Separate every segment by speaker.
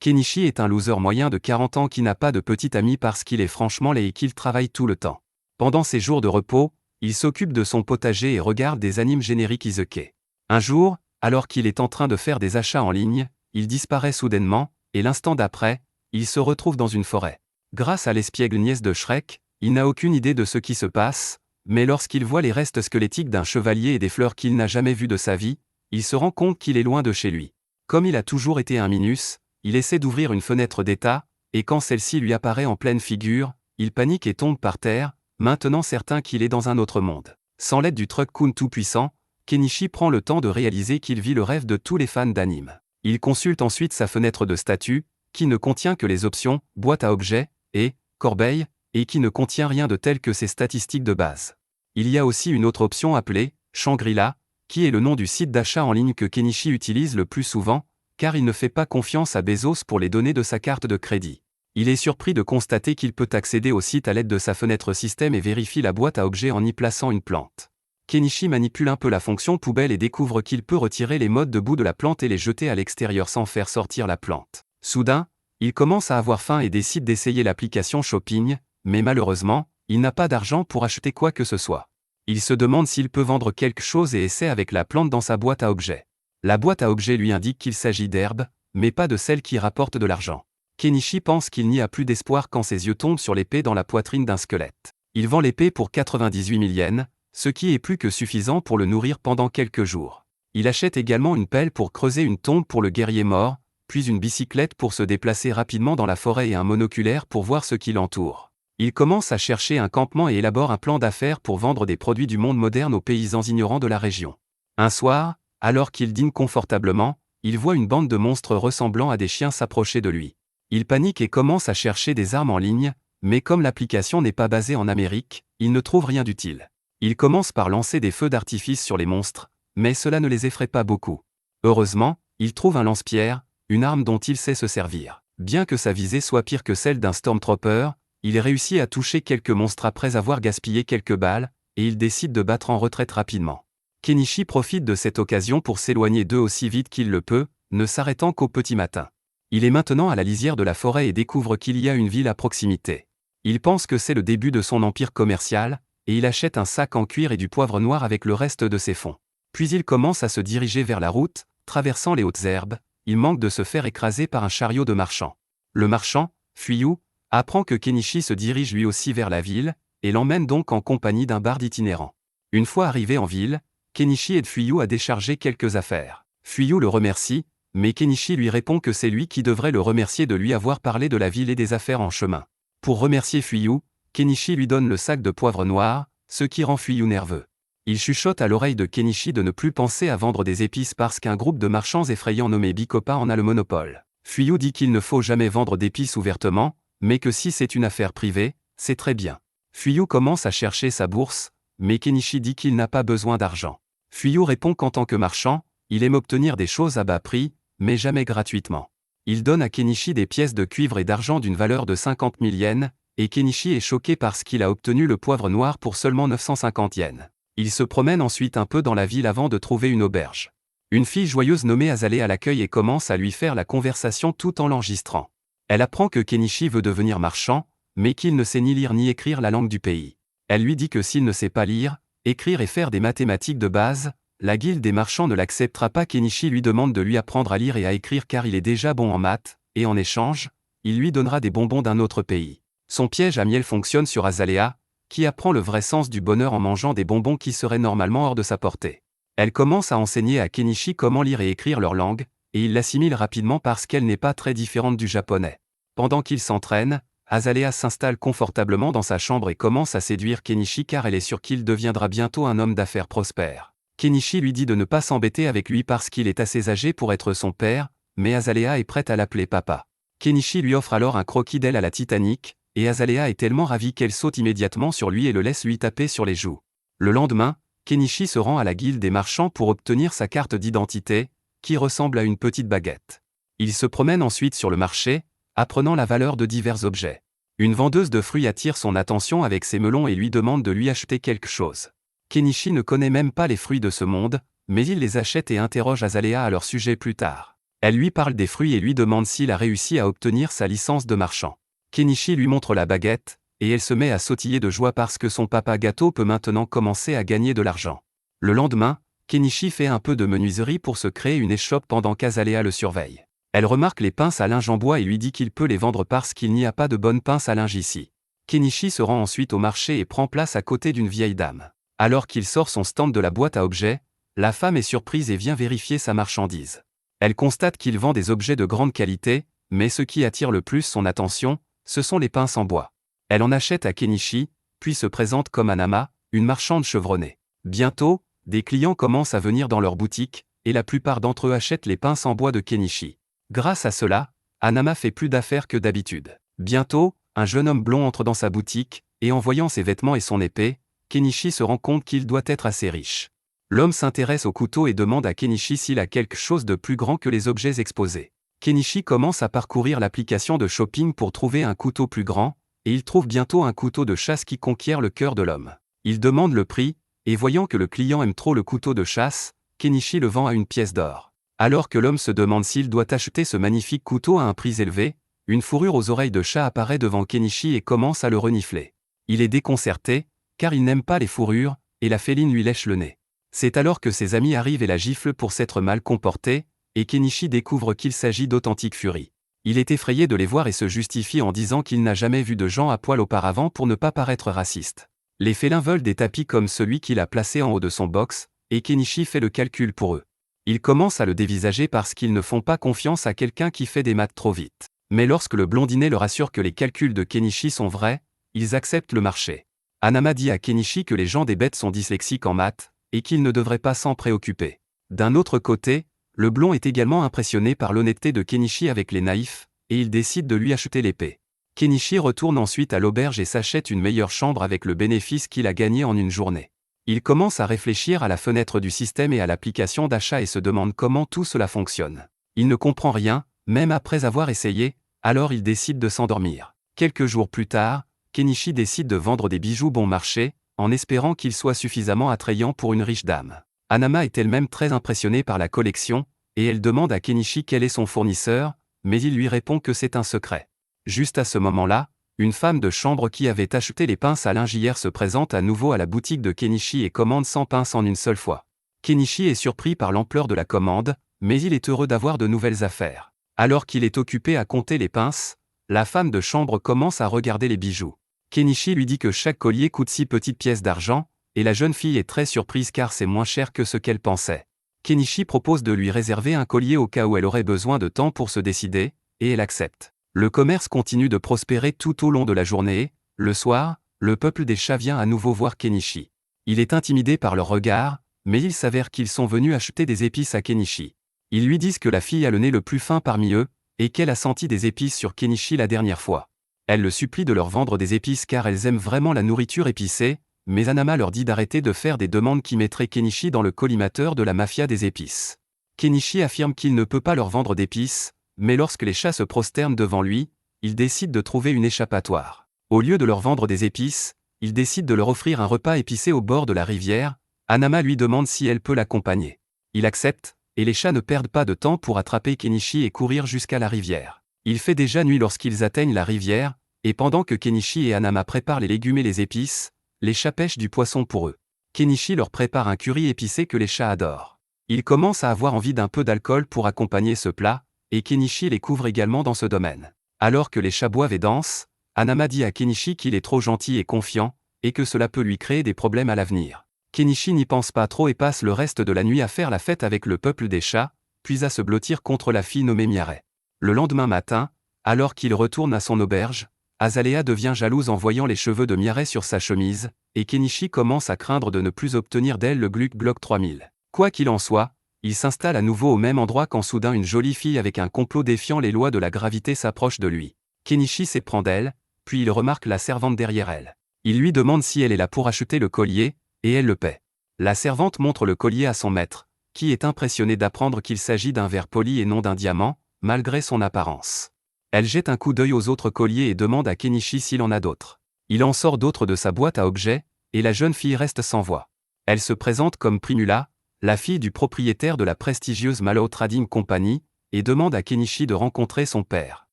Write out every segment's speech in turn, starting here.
Speaker 1: Kenichi est un loser moyen de 40 ans qui n'a pas de petit ami parce qu'il est franchement laid et qu'il travaille tout le temps. Pendant ses jours de repos, il s'occupe de son potager et regarde des animes génériques isekai. Un jour, alors qu'il est en train de faire des achats en ligne, il disparaît soudainement, et l'instant d'après, il se retrouve dans une forêt. Grâce à l'espiègle nièce de Shrek, il n'a aucune idée de ce qui se passe, mais lorsqu'il voit les restes squelettiques d'un chevalier et des fleurs qu'il n'a jamais vues de sa vie, il se rend compte qu'il est loin de chez lui. Comme il a toujours été un minus, il essaie d'ouvrir une fenêtre d'état, et quand celle-ci lui apparaît en pleine figure, il panique et tombe par terre, maintenant certain qu'il est dans un autre monde. Sans l'aide du Truck-kun tout-puissant, Kenichi prend le temps de réaliser qu'il vit le rêve de tous les fans d'anime. Il consulte ensuite sa fenêtre de statut, qui ne contient que les options « boîte à objets » et « corbeille », et qui ne contient rien de tel que ses statistiques de base. Il y a aussi une autre option appelée « Shangri-La », qui est le nom du site d'achat en ligne que Kenichi utilise le plus souvent, car il ne fait pas confiance à Bezos pour les données de sa carte de crédit. Il est surpris de constater qu'il peut accéder au site à l'aide de sa fenêtre système et vérifie la boîte à objets en y plaçant une plante. Kenichi manipule un peu la fonction poubelle et découvre qu'il peut retirer les modes de bout de la plante et les jeter à l'extérieur sans faire sortir la plante. Soudain, il commence à avoir faim et décide d'essayer l'application Shopping, mais malheureusement, il n'a pas d'argent pour acheter quoi que ce soit. Il se demande s'il peut vendre quelque chose et essaie avec la plante dans sa boîte à objets. La boîte à objets lui indique qu'il s'agit d'herbes, mais pas de celles qui rapportent de l'argent. Kenichi pense qu'il n'y a plus d'espoir quand ses yeux tombent sur l'épée dans la poitrine d'un squelette. Il vend l'épée pour 98 000 yens, ce qui est plus que suffisant pour le nourrir pendant quelques jours. Il achète également une pelle pour creuser une tombe pour le guerrier mort, puis une bicyclette pour se déplacer rapidement dans la forêt et un monoculaire pour voir ce qui l'entoure. Il commence à chercher un campement et élabore un plan d'affaires pour vendre des produits du monde moderne aux paysans ignorants de la région. Un soir, alors qu'il dîne confortablement, il voit une bande de monstres ressemblant à des chiens s'approcher de lui. Il panique et commence à chercher des armes en ligne, mais comme l'application n'est pas basée en Amérique, il ne trouve rien d'utile. Il commence par lancer des feux d'artifice sur les monstres, mais cela ne les effraie pas beaucoup. Heureusement, il trouve un lance-pierre, une arme dont il sait se servir. Bien que sa visée soit pire que celle d'un Stormtrooper, il réussit à toucher quelques monstres après avoir gaspillé quelques balles, et il décide de battre en retraite rapidement. Kenichi profite de cette occasion pour s'éloigner d'eux aussi vite qu'il le peut, ne s'arrêtant qu'au petit matin. Il est maintenant à la lisière de la forêt et découvre qu'il y a une ville à proximité. Il pense que c'est le début de son empire commercial, et il achète un sac en cuir et du poivre noir avec le reste de ses fonds. Puis il commence à se diriger vers la route, traversant les hautes herbes, il manque de se faire écraser par un chariot de marchand. Le marchand, Fuyu, apprend que Kenichi se dirige lui aussi vers la ville, et l'emmène donc en compagnie d'un barde itinérant. Une fois arrivé en ville, Kenichi aide Fuyu à décharger quelques affaires. Fuyu le remercie, mais Kenichi lui répond que c'est lui qui devrait le remercier de lui avoir parlé de la ville et des affaires en chemin. Pour remercier Fuyu, Kenichi lui donne le sac de poivre noir, ce qui rend Fuyu nerveux. Il chuchote à l'oreille de Kenichi de ne plus penser à vendre des épices parce qu'un groupe de marchands effrayants nommé Bikopa en a le monopole. Fuyu dit qu'il ne faut jamais vendre d'épices ouvertement, mais que si c'est une affaire privée, c'est très bien. Fuyu commence à chercher sa bourse, mais Kenichi dit qu'il n'a pas besoin d'argent. Fuyu répond qu'en tant que marchand, il aime obtenir des choses à bas prix, mais jamais gratuitement. Il donne à Kenichi des pièces de cuivre et d'argent d'une valeur de 50 000 yens, et Kenichi est choqué parce qu'il a obtenu le poivre noir pour seulement 950 yens. Il se promène ensuite un peu dans la ville avant de trouver une auberge. Une fille joyeuse nommée Azalea l'accueille et commence à lui faire la conversation tout en l'enregistrant. Elle apprend que Kenichi veut devenir marchand, mais qu'il ne sait ni lire ni écrire la langue du pays. Elle lui dit que s'il ne sait pas lire, écrire et faire des mathématiques de base, la guilde des marchands ne l'acceptera pas. Kenichi lui demande de lui apprendre à lire et à écrire car il est déjà bon en maths, et en échange, il lui donnera des bonbons d'un autre pays. Son piège à miel fonctionne sur Azalea, qui apprend le vrai sens du bonheur en mangeant des bonbons qui seraient normalement hors de sa portée. Elle commence à enseigner à Kenichi comment lire et écrire leur langue, et il l'assimile rapidement parce qu'elle n'est pas très différente du japonais. Pendant qu'il s'entraîne, Azalea s'installe confortablement dans sa chambre et commence à séduire Kenichi car elle est sûre qu'il deviendra bientôt un homme d'affaires prospère. Kenichi lui dit de ne pas s'embêter avec lui parce qu'il est assez âgé pour être son père, mais Azalea est prête à l'appeler papa. Kenichi lui offre alors un croquis d'elle à la Titanic, et Azalea est tellement ravie qu'elle saute immédiatement sur lui et le laisse lui taper sur les joues. Le lendemain, Kenichi se rend à la guilde des marchands pour obtenir sa carte d'identité, qui ressemble à une petite baguette. Il se promène ensuite sur le marché, apprenant la valeur de divers objets. Une vendeuse de fruits attire son attention avec ses melons et lui demande de lui acheter quelque chose. Kenichi ne connaît même pas les fruits de ce monde, mais il les achète et interroge Azalea à leur sujet plus tard. Elle lui parle des fruits et lui demande s'il a réussi à obtenir sa licence de marchand. Kenichi lui montre la baguette, et elle se met à sautiller de joie parce que son papa gâteau peut maintenant commencer à gagner de l'argent. Le lendemain, Kenichi fait un peu de menuiserie pour se créer une échoppe pendant qu'Azalea le surveille. Elle remarque les pinces à linge en bois et lui dit qu'il peut les vendre parce qu'il n'y a pas de bonnes pinces à linge ici. Kenichi se rend ensuite au marché et prend place à côté d'une vieille dame. Alors qu'il sort son stand de la boîte à objets, la femme est surprise et vient vérifier sa marchandise. Elle constate qu'il vend des objets de grande qualité, mais ce qui attire le plus son attention, ce sont les pinces en bois. Elle en achète à Kenichi, puis se présente comme Anama, une marchande chevronnée. Bientôt, des clients commencent à venir dans leur boutique, et la plupart d'entre eux achètent les pinces en bois de Kenichi. Grâce à cela, Anama fait plus d'affaires que d'habitude. Bientôt, un jeune homme blond entre dans sa boutique, et en voyant ses vêtements et son épée, Kenichi se rend compte qu'il doit être assez riche. L'homme s'intéresse au couteau et demande à Kenichi s'il a quelque chose de plus grand que les objets exposés. Kenichi commence à parcourir l'application de shopping pour trouver un couteau plus grand, et il trouve bientôt un couteau de chasse qui conquiert le cœur de l'homme. Il demande le prix, et voyant que le client aime trop le couteau de chasse, Kenichi le vend à une pièce d'or. Alors que l'homme se demande s'il doit acheter ce magnifique couteau à un prix élevé, une fourrure aux oreilles de chat apparaît devant Kenichi et commence à le renifler. Il est déconcerté, car il n'aime pas les fourrures, et la féline lui lèche le nez. C'est alors que ses amis arrivent et la giflent pour s'être mal comporté, et Kenichi découvre qu'il s'agit d'authentiques furies. Il est effrayé de les voir et se justifie en disant qu'il n'a jamais vu de gens à poil auparavant pour ne pas paraître raciste. Les félins veulent des tapis comme celui qu'il a placé en haut de son box, et Kenichi fait le calcul pour eux. Ils commencent à le dévisager parce qu'ils ne font pas confiance à quelqu'un qui fait des maths trop vite. Mais lorsque le blondinet leur assure que les calculs de Kenichi sont vrais, ils acceptent le marché. Anama dit à Kenichi que les gens des bêtes sont dyslexiques en maths, et qu'ils ne devraient pas s'en préoccuper. D'un autre côté, le blond est également impressionné par l'honnêteté de Kenichi avec les naïfs, et il décide de lui acheter l'épée. Kenichi retourne ensuite à l'auberge et s'achète une meilleure chambre avec le bénéfice qu'il a gagné en une journée. Il commence à réfléchir à la fenêtre du système et à l'application d'achat et se demande comment tout cela fonctionne. Il ne comprend rien, même après avoir essayé, alors il décide de s'endormir. Quelques jours plus tard, Kenichi décide de vendre des bijoux bon marché, en espérant qu'ils soient suffisamment attrayants pour une riche dame. Anama est elle-même très impressionnée par la collection, et elle demande à Kenichi quel est son fournisseur, mais il lui répond que c'est un secret. Juste à ce moment-là, une femme de chambre qui avait acheté les pinces à linge hier se présente à nouveau à la boutique de Kenichi et commande 100 pinces en une seule fois. Kenichi est surpris par l'ampleur de la commande, mais il est heureux d'avoir de nouvelles affaires. Alors qu'il est occupé à compter les pinces, la femme de chambre commence à regarder les bijoux. Kenichi lui dit que chaque collier coûte 6 petites pièces d'argent, et la jeune fille est très surprise car c'est moins cher que ce qu'elle pensait. Kenichi propose de lui réserver un collier au cas où elle aurait besoin de temps pour se décider, et elle accepte. Le commerce continue de prospérer tout au long de la journée. Le soir, le peuple des chats vient à nouveau voir Kenichi. Il est intimidé par leur regard, mais il s'avère qu'ils sont venus acheter des épices à Kenichi. Ils lui disent que la fille a le nez le plus fin parmi eux, et qu'elle a senti des épices sur Kenichi la dernière fois. Elle le supplie de leur vendre des épices car elles aiment vraiment la nourriture épicée, mais Anama leur dit d'arrêter de faire des demandes qui mettraient Kenichi dans le collimateur de la mafia des épices. Kenichi affirme qu'il ne peut pas leur vendre d'épices, mais lorsque les chats se prosternent devant lui, il décide de trouver une échappatoire. Au lieu de leur vendre des épices, il décide de leur offrir un repas épicé au bord de la rivière. Anama lui demande si elle peut l'accompagner. Il accepte, et les chats ne perdent pas de temps pour attraper Kenichi et courir jusqu'à la rivière. Il fait déjà nuit lorsqu'ils atteignent la rivière, et pendant que Kenichi et Anama préparent les légumes et les épices, les chats pêchent du poisson pour eux. Kenichi leur prépare un curry épicé que les chats adorent. Ils commencent à avoir envie d'un peu d'alcool pour accompagner ce plat, et Kenichi les couvre également dans ce domaine. Alors que les chats boivent et dansent, Anama dit à Kenichi qu'il est trop gentil et confiant, et que cela peut lui créer des problèmes à l'avenir. Kenichi n'y pense pas trop et passe le reste de la nuit à faire la fête avec le peuple des chats, puis à se blottir contre la fille nommée Miaret. Le lendemain matin, alors qu'il retourne à son auberge, Azalea devient jalouse en voyant les cheveux de Miaret sur sa chemise, et Kenichi commence à craindre de ne plus obtenir d'elle le Gluck Glock 3000. Quoi qu'il en soit, il s'installe à nouveau au même endroit quand soudain une jolie fille avec un complot défiant les lois de la gravité s'approche de lui. Kenichi s'éprend d'elle, puis il remarque la servante derrière elle. Il lui demande si elle est là pour acheter le collier, et elle le paie. La servante montre le collier à son maître, qui est impressionné d'apprendre qu'il s'agit d'un verre poli et non d'un diamant, malgré son apparence. Elle jette un coup d'œil aux autres colliers et demande à Kenichi s'il en a d'autres. Il en sort d'autres de sa boîte à objets, et la jeune fille reste sans voix. Elle se présente comme Primula, la fille du propriétaire de la prestigieuse Mallow Trading Company, et demande à Kenichi de rencontrer son père.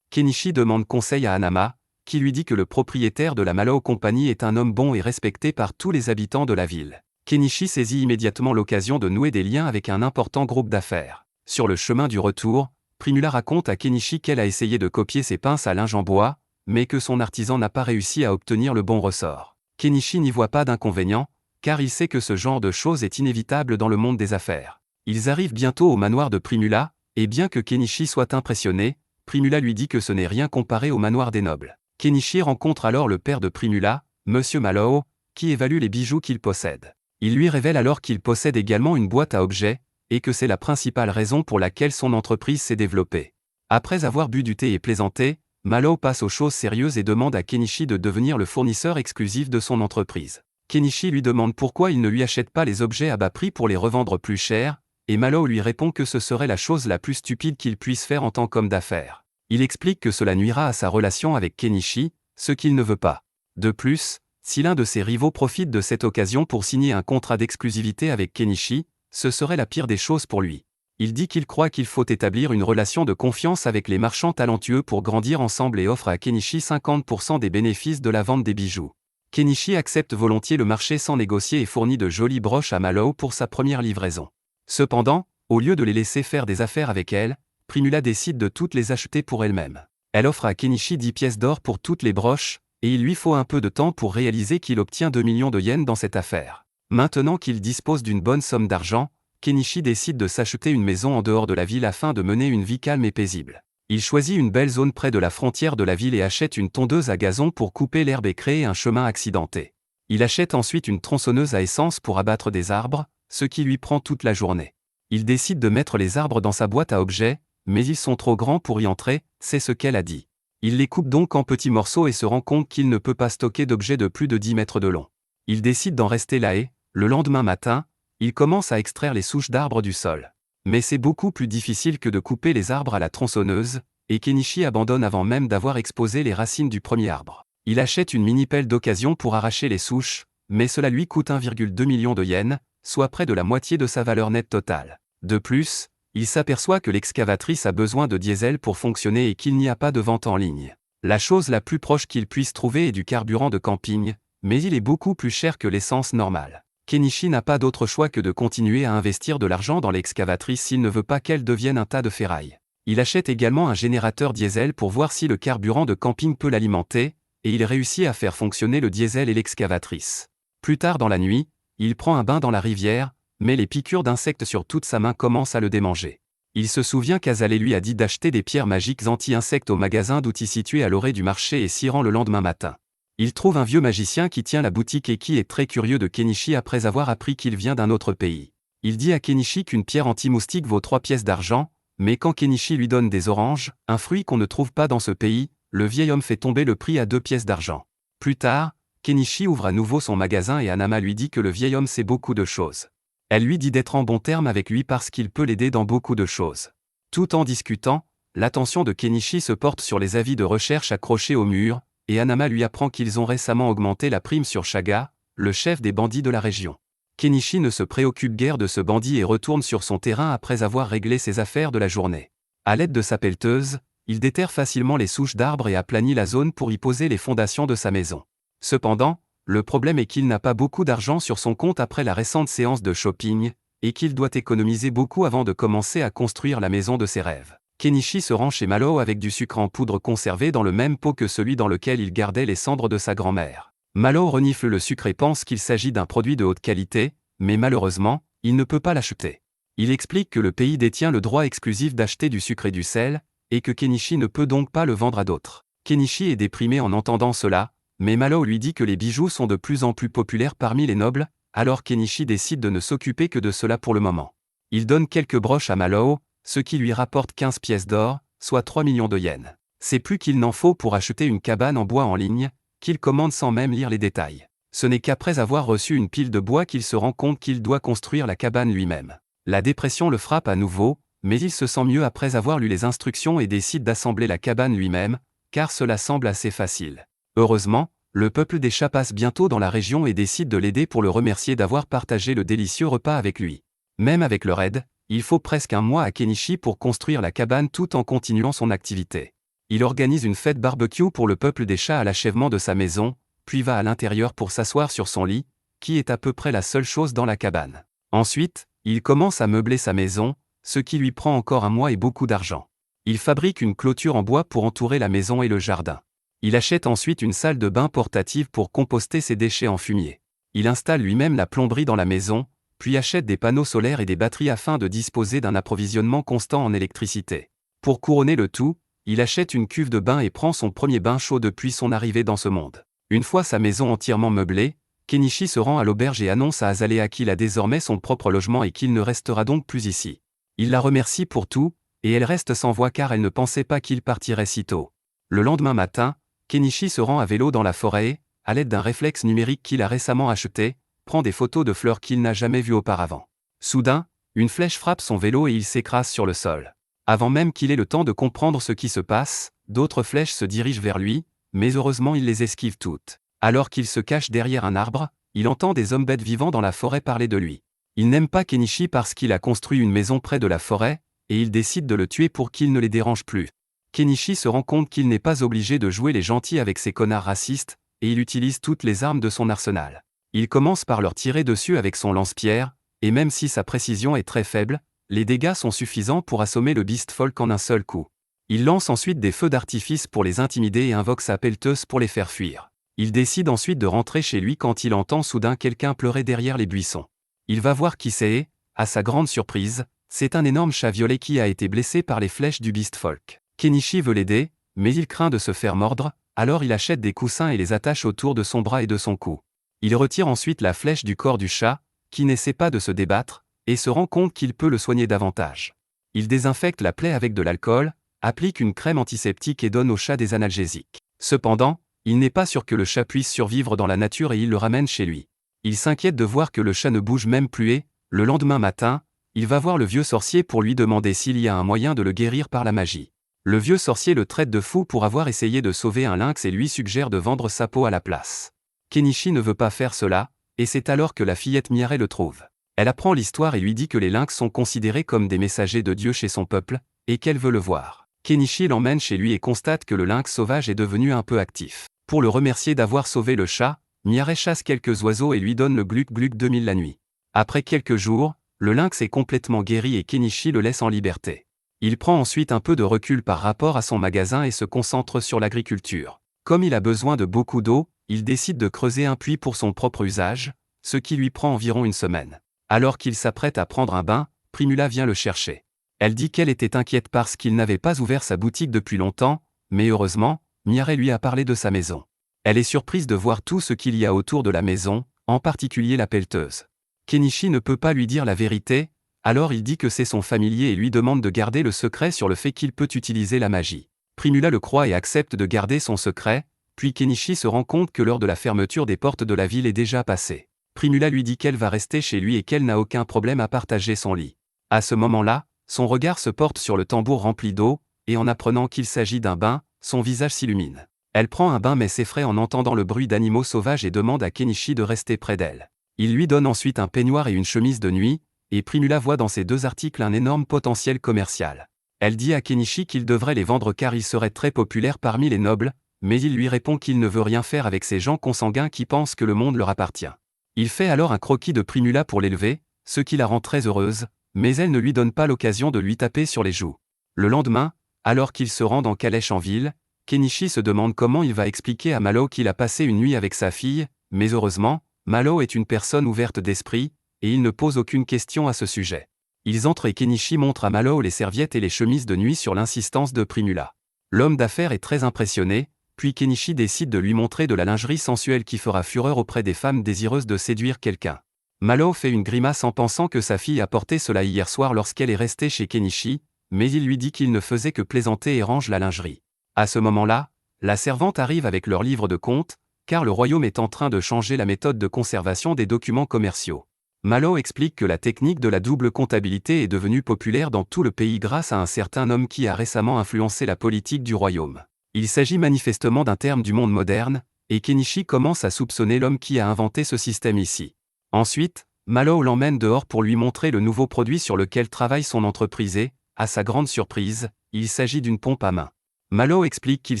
Speaker 1: Kenichi demande conseil à Hanama, qui lui dit que le propriétaire de la Mallow Company est un homme bon et respecté par tous les habitants de la ville. Kenichi saisit immédiatement l'occasion de nouer des liens avec un important groupe d'affaires. Sur le chemin du retour, Primula raconte à Kenichi qu'elle a essayé de copier ses pinces à linge en bois, mais que son artisan n'a pas réussi à obtenir le bon ressort. Kenichi n'y voit pas d'inconvénient, car il sait que ce genre de choses est inévitable dans le monde des affaires. Ils arrivent bientôt au manoir de Primula, et bien que Kenichi soit impressionné, Primula lui dit que ce n'est rien comparé au manoir des nobles. Kenichi rencontre alors le père de Primula, Monsieur Mallow, qui évalue les bijoux qu'il possède. Il lui révèle alors qu'il possède également une boîte à objets, et que c'est la principale raison pour laquelle son entreprise s'est développée. Après avoir bu du thé et plaisanté, Mallow passe aux choses sérieuses et demande à Kenichi de devenir le fournisseur exclusif de son entreprise. Kenichi lui demande pourquoi il ne lui achète pas les objets à bas prix pour les revendre plus cher, et Mallow lui répond que ce serait la chose la plus stupide qu'il puisse faire en tant qu'homme d'affaires. Il explique que cela nuira à sa relation avec Kenichi, ce qu'il ne veut pas. De plus, si l'un de ses rivaux profite de cette occasion pour signer un contrat d'exclusivité avec Kenichi, ce serait la pire des choses pour lui. Il dit qu'il croit qu'il faut établir une relation de confiance avec les marchands talentueux pour grandir ensemble et offre à Kenichi 50% des bénéfices de la vente des bijoux. Kenichi accepte volontiers le marché sans négocier et fournit de jolies broches à Mallow pour sa première livraison. Cependant, au lieu de les laisser faire des affaires avec elle, Primula décide de toutes les acheter pour elle-même. Elle offre à Kenichi 10 pièces d'or pour toutes les broches, et il lui faut un peu de temps pour réaliser qu'il obtient 2 millions de yens dans cette affaire. Maintenant qu'il dispose d'une bonne somme d'argent, Kenichi décide de s'acheter une maison en dehors de la ville afin de mener une vie calme et paisible. Il choisit une belle zone près de la frontière de la ville et achète une tondeuse à gazon pour couper l'herbe et créer un chemin accidenté. Il achète ensuite une tronçonneuse à essence pour abattre des arbres, ce qui lui prend toute la journée. Il décide de mettre les arbres dans sa boîte à objets, mais ils sont trop grands pour y entrer, c'est ce qu'elle a dit. Il les coupe donc en petits morceaux et se rend compte qu'il ne peut pas stocker d'objets de plus de 10 mètres de long. Il décide d'en rester là et, le lendemain matin, il commence à extraire les souches d'arbres du sol. Mais c'est beaucoup plus difficile que de couper les arbres à la tronçonneuse, et Kenichi abandonne avant même d'avoir exposé les racines du premier arbre. Il achète une mini-pelle d'occasion pour arracher les souches, mais cela lui coûte 1,2 million de yens, soit près de la moitié de sa valeur nette totale. De plus, il s'aperçoit que l'excavatrice a besoin de diesel pour fonctionner et qu'il n'y a pas de vente en ligne. La chose la plus proche qu'il puisse trouver est du carburant de camping, mais il est beaucoup plus cher que l'essence normale. Kenichi n'a pas d'autre choix que de continuer à investir de l'argent dans l'excavatrice s'il ne veut pas qu'elle devienne un tas de ferraille. Il achète également un générateur diesel pour voir si le carburant de camping peut l'alimenter, et il réussit à faire fonctionner le diesel et l'excavatrice. Plus tard dans la nuit, il prend un bain dans la rivière, mais les piqûres d'insectes sur toute sa main commencent à le démanger. Il se souvient qu'Azalée lui a dit d'acheter des pierres magiques anti-insectes au magasin d'outils situé à l'orée du marché et s'y rend le lendemain matin. Il trouve un vieux magicien qui tient la boutique et qui est très curieux de Kenichi après avoir appris qu'il vient d'un autre pays. Il dit à Kenichi qu'une pierre anti-moustique vaut 3 pièces d'argent, mais quand Kenichi lui donne des oranges, un fruit qu'on ne trouve pas dans ce pays, le vieil homme fait tomber le prix à 2 pièces d'argent. Plus tard, Kenichi ouvre à nouveau son magasin et Hanama lui dit que le vieil homme sait beaucoup de choses. Elle lui dit d'être en bon terme avec lui parce qu'il peut l'aider dans beaucoup de choses. Tout en discutant, l'attention de Kenichi se porte sur les avis de recherche accrochés au mur, et Hanama lui apprend qu'ils ont récemment augmenté la prime sur Shaga, le chef des bandits de la région. Kenichi ne se préoccupe guère de ce bandit et retourne sur son terrain après avoir réglé ses affaires de la journée. À l'aide de sa pelleteuse, il déterre facilement les souches d'arbres et aplanit la zone pour y poser les fondations de sa maison. Cependant, le problème est qu'il n'a pas beaucoup d'argent sur son compte après la récente séance de shopping, et qu'il doit économiser beaucoup avant de commencer à construire la maison de ses rêves. Kenichi se rend chez Mallow avec du sucre en poudre conservé dans le même pot que celui dans lequel il gardait les cendres de sa grand-mère. Mallow renifle le sucre et pense qu'il s'agit d'un produit de haute qualité, mais malheureusement, il ne peut pas l'acheter. Il explique que le pays détient le droit exclusif d'acheter du sucre et du sel, et que Kenichi ne peut donc pas le vendre à d'autres. Kenichi est déprimé en entendant cela, mais Mallow lui dit que les bijoux sont de plus en plus populaires parmi les nobles, alors Kenichi décide de ne s'occuper que de cela pour le moment. Il donne quelques broches à Mallow, ce qui lui rapporte 15 pièces d'or, soit 3 millions de yens. C'est plus qu'il n'en faut pour acheter une cabane en bois en ligne, qu'il commande sans même lire les détails. Ce n'est qu'après avoir reçu une pile de bois qu'il se rend compte qu'il doit construire la cabane lui-même. La dépression le frappe à nouveau, mais il se sent mieux après avoir lu les instructions et décide d'assembler la cabane lui-même, car cela semble assez facile. Heureusement, le peuple des chats passe bientôt dans la région et décide de l'aider pour le remercier d'avoir partagé le délicieux repas avec lui. Même avec leur aide, Il faut presque un mois à Kenichi pour construire la cabane tout en continuant son activité. Il organise une fête barbecue pour le peuple des chats à l'achèvement de sa maison, puis va à l'intérieur pour s'asseoir sur son lit, qui est à peu près la seule chose dans la cabane. Ensuite, il commence à meubler sa maison, ce qui lui prend encore un mois et beaucoup d'argent. Il fabrique une clôture en bois pour entourer la maison et le jardin. Il achète ensuite une salle de bain portative pour composter ses déchets en fumier. Il installe lui-même la plomberie dans la maison, puis achète des panneaux solaires et des batteries afin de disposer d'un approvisionnement constant en électricité. Pour couronner le tout, il achète une cuve de bain et prend son premier bain chaud depuis son arrivée dans ce monde. Une fois sa maison entièrement meublée, Kenichi se rend à l'auberge et annonce à Azalea qu'il a désormais son propre logement et qu'il ne restera donc plus ici. Il la remercie pour tout, et elle reste sans voix car elle ne pensait pas qu'il partirait si tôt. Le lendemain matin, Kenichi se rend à vélo dans la forêt et, à l'aide d'un réflexe numérique qu'il a récemment acheté, prend des photos de fleurs qu'il n'a jamais vues auparavant. Soudain, une flèche frappe son vélo et il s'écrase sur le sol. Avant même qu'il ait le temps de comprendre ce qui se passe, d'autres flèches se dirigent vers lui, mais heureusement il les esquive toutes. Alors qu'il se cache derrière un arbre, il entend des hommes-bêtes vivants dans la forêt parler de lui. Il n'aime pas Kenichi parce qu'il a construit une maison près de la forêt, et il décide de le tuer pour qu'il ne les dérange plus. Kenichi se rend compte qu'il n'est pas obligé de jouer les gentils avec ces connards racistes, et il utilise toutes les armes de son arsenal. Il commence par leur tirer dessus avec son lance-pierre, et même si sa précision est très faible, les dégâts sont suffisants pour assommer le Beast Folk en un seul coup. Il lance ensuite des feux d'artifice pour les intimider et invoque sa pelleteuse pour les faire fuir. Il décide ensuite de rentrer chez lui quand il entend soudain quelqu'un pleurer derrière les buissons. Il va voir qui c'est et, à sa grande surprise, c'est un énorme chat violet qui a été blessé par les flèches du Beast Folk. Kenichi veut l'aider, mais il craint de se faire mordre, alors il achète des coussins et les attache autour de son bras et de son cou. Il retire ensuite la flèche du corps du chat, qui n'essaie pas de se débattre, et se rend compte qu'il peut le soigner davantage. Il désinfecte la plaie avec de l'alcool, applique une crème antiseptique et donne au chat des analgésiques. Cependant, il n'est pas sûr que le chat puisse survivre dans la nature et il le ramène chez lui. Il s'inquiète de voir que le chat ne bouge même plus et, le lendemain matin, il va voir le vieux sorcier pour lui demander s'il y a un moyen de le guérir par la magie. Le vieux sorcier le traite de fou pour avoir essayé de sauver un lynx et lui suggère de vendre sa peau à la place. Kenichi ne veut pas faire cela, et c'est alors que la fillette Miare le trouve. Elle apprend l'histoire et lui dit que les lynx sont considérés comme des messagers de Dieu chez son peuple, et qu'elle veut le voir. Kenichi l'emmène chez lui et constate que le lynx sauvage est devenu un peu actif. Pour le remercier d'avoir sauvé le chat, Miare chasse quelques oiseaux et lui donne le Gluck Gluck 2000 la nuit. Après quelques jours, le lynx est complètement guéri et Kenichi le laisse en liberté. Il prend ensuite un peu de recul par rapport à son magasin et se concentre sur l'agriculture. Comme il a besoin de beaucoup d'eau, il décide de creuser un puits pour son propre usage, ce qui lui prend environ une semaine. Alors qu'il s'apprête à prendre un bain, Primula vient le chercher. Elle dit qu'elle était inquiète parce qu'il n'avait pas ouvert sa boutique depuis longtemps, mais heureusement, Miare lui a parlé de sa maison. Elle est surprise de voir tout ce qu'il y a autour de la maison, en particulier la pelleteuse. Kenichi ne peut pas lui dire la vérité, alors il dit que c'est son familier et lui demande de garder le secret sur le fait qu'il peut utiliser la magie. Primula le croit et accepte de garder son secret, puis Kenichi se rend compte que l'heure de la fermeture des portes de la ville est déjà passée. Primula lui dit qu'elle va rester chez lui et qu'elle n'a aucun problème à partager son lit. À ce moment-là, son regard se porte sur le tambour rempli d'eau, et en apprenant qu'il s'agit d'un bain, son visage s'illumine. Elle prend un bain mais s'effraie en entendant le bruit d'animaux sauvages et demande à Kenichi de rester près d'elle. Il lui donne ensuite un peignoir et une chemise de nuit, et Primula voit dans ces deux articles un énorme potentiel commercial. Elle dit à Kenichi qu'il devrait les vendre car ils seraient très populaires parmi les nobles, mais il lui répond qu'il ne veut rien faire avec ces gens consanguins qui pensent que le monde leur appartient. Il fait alors un croquis de Primula pour l'élever, ce qui la rend très heureuse, mais elle ne lui donne pas l'occasion de lui taper sur les joues. Le lendemain, alors qu'il se rend en calèche en ville, Kenichi se demande comment il va expliquer à Malo qu'il a passé une nuit avec sa fille, mais heureusement, Malo est une personne ouverte d'esprit, et il ne pose aucune question à ce sujet. Ils entrent et Kenichi montre à Malo les serviettes et les chemises de nuit sur l'insistance de Primula. L'homme d'affaires est très impressionné, puis Kenichi décide de lui montrer de la lingerie sensuelle qui fera fureur auprès des femmes désireuses de séduire quelqu'un. Malo fait une grimace en pensant que sa fille a porté cela hier soir lorsqu'elle est restée chez Kenichi, mais il lui dit qu'il ne faisait que plaisanter et range la lingerie. À ce moment-là, la servante arrive avec leur livre de compte, car le royaume est en train de changer la méthode de conservation des documents commerciaux. Malo explique que la technique de la double comptabilité est devenue populaire dans tout le pays grâce à un certain homme qui a récemment influencé la politique du royaume. Il s'agit manifestement d'un terme du monde moderne, et Kenichi commence à soupçonner l'homme qui a inventé ce système ici. Ensuite, Malo l'emmène dehors pour lui montrer le nouveau produit sur lequel travaille son entreprise et, à sa grande surprise, il s'agit d'une pompe à main. Malo explique qu'il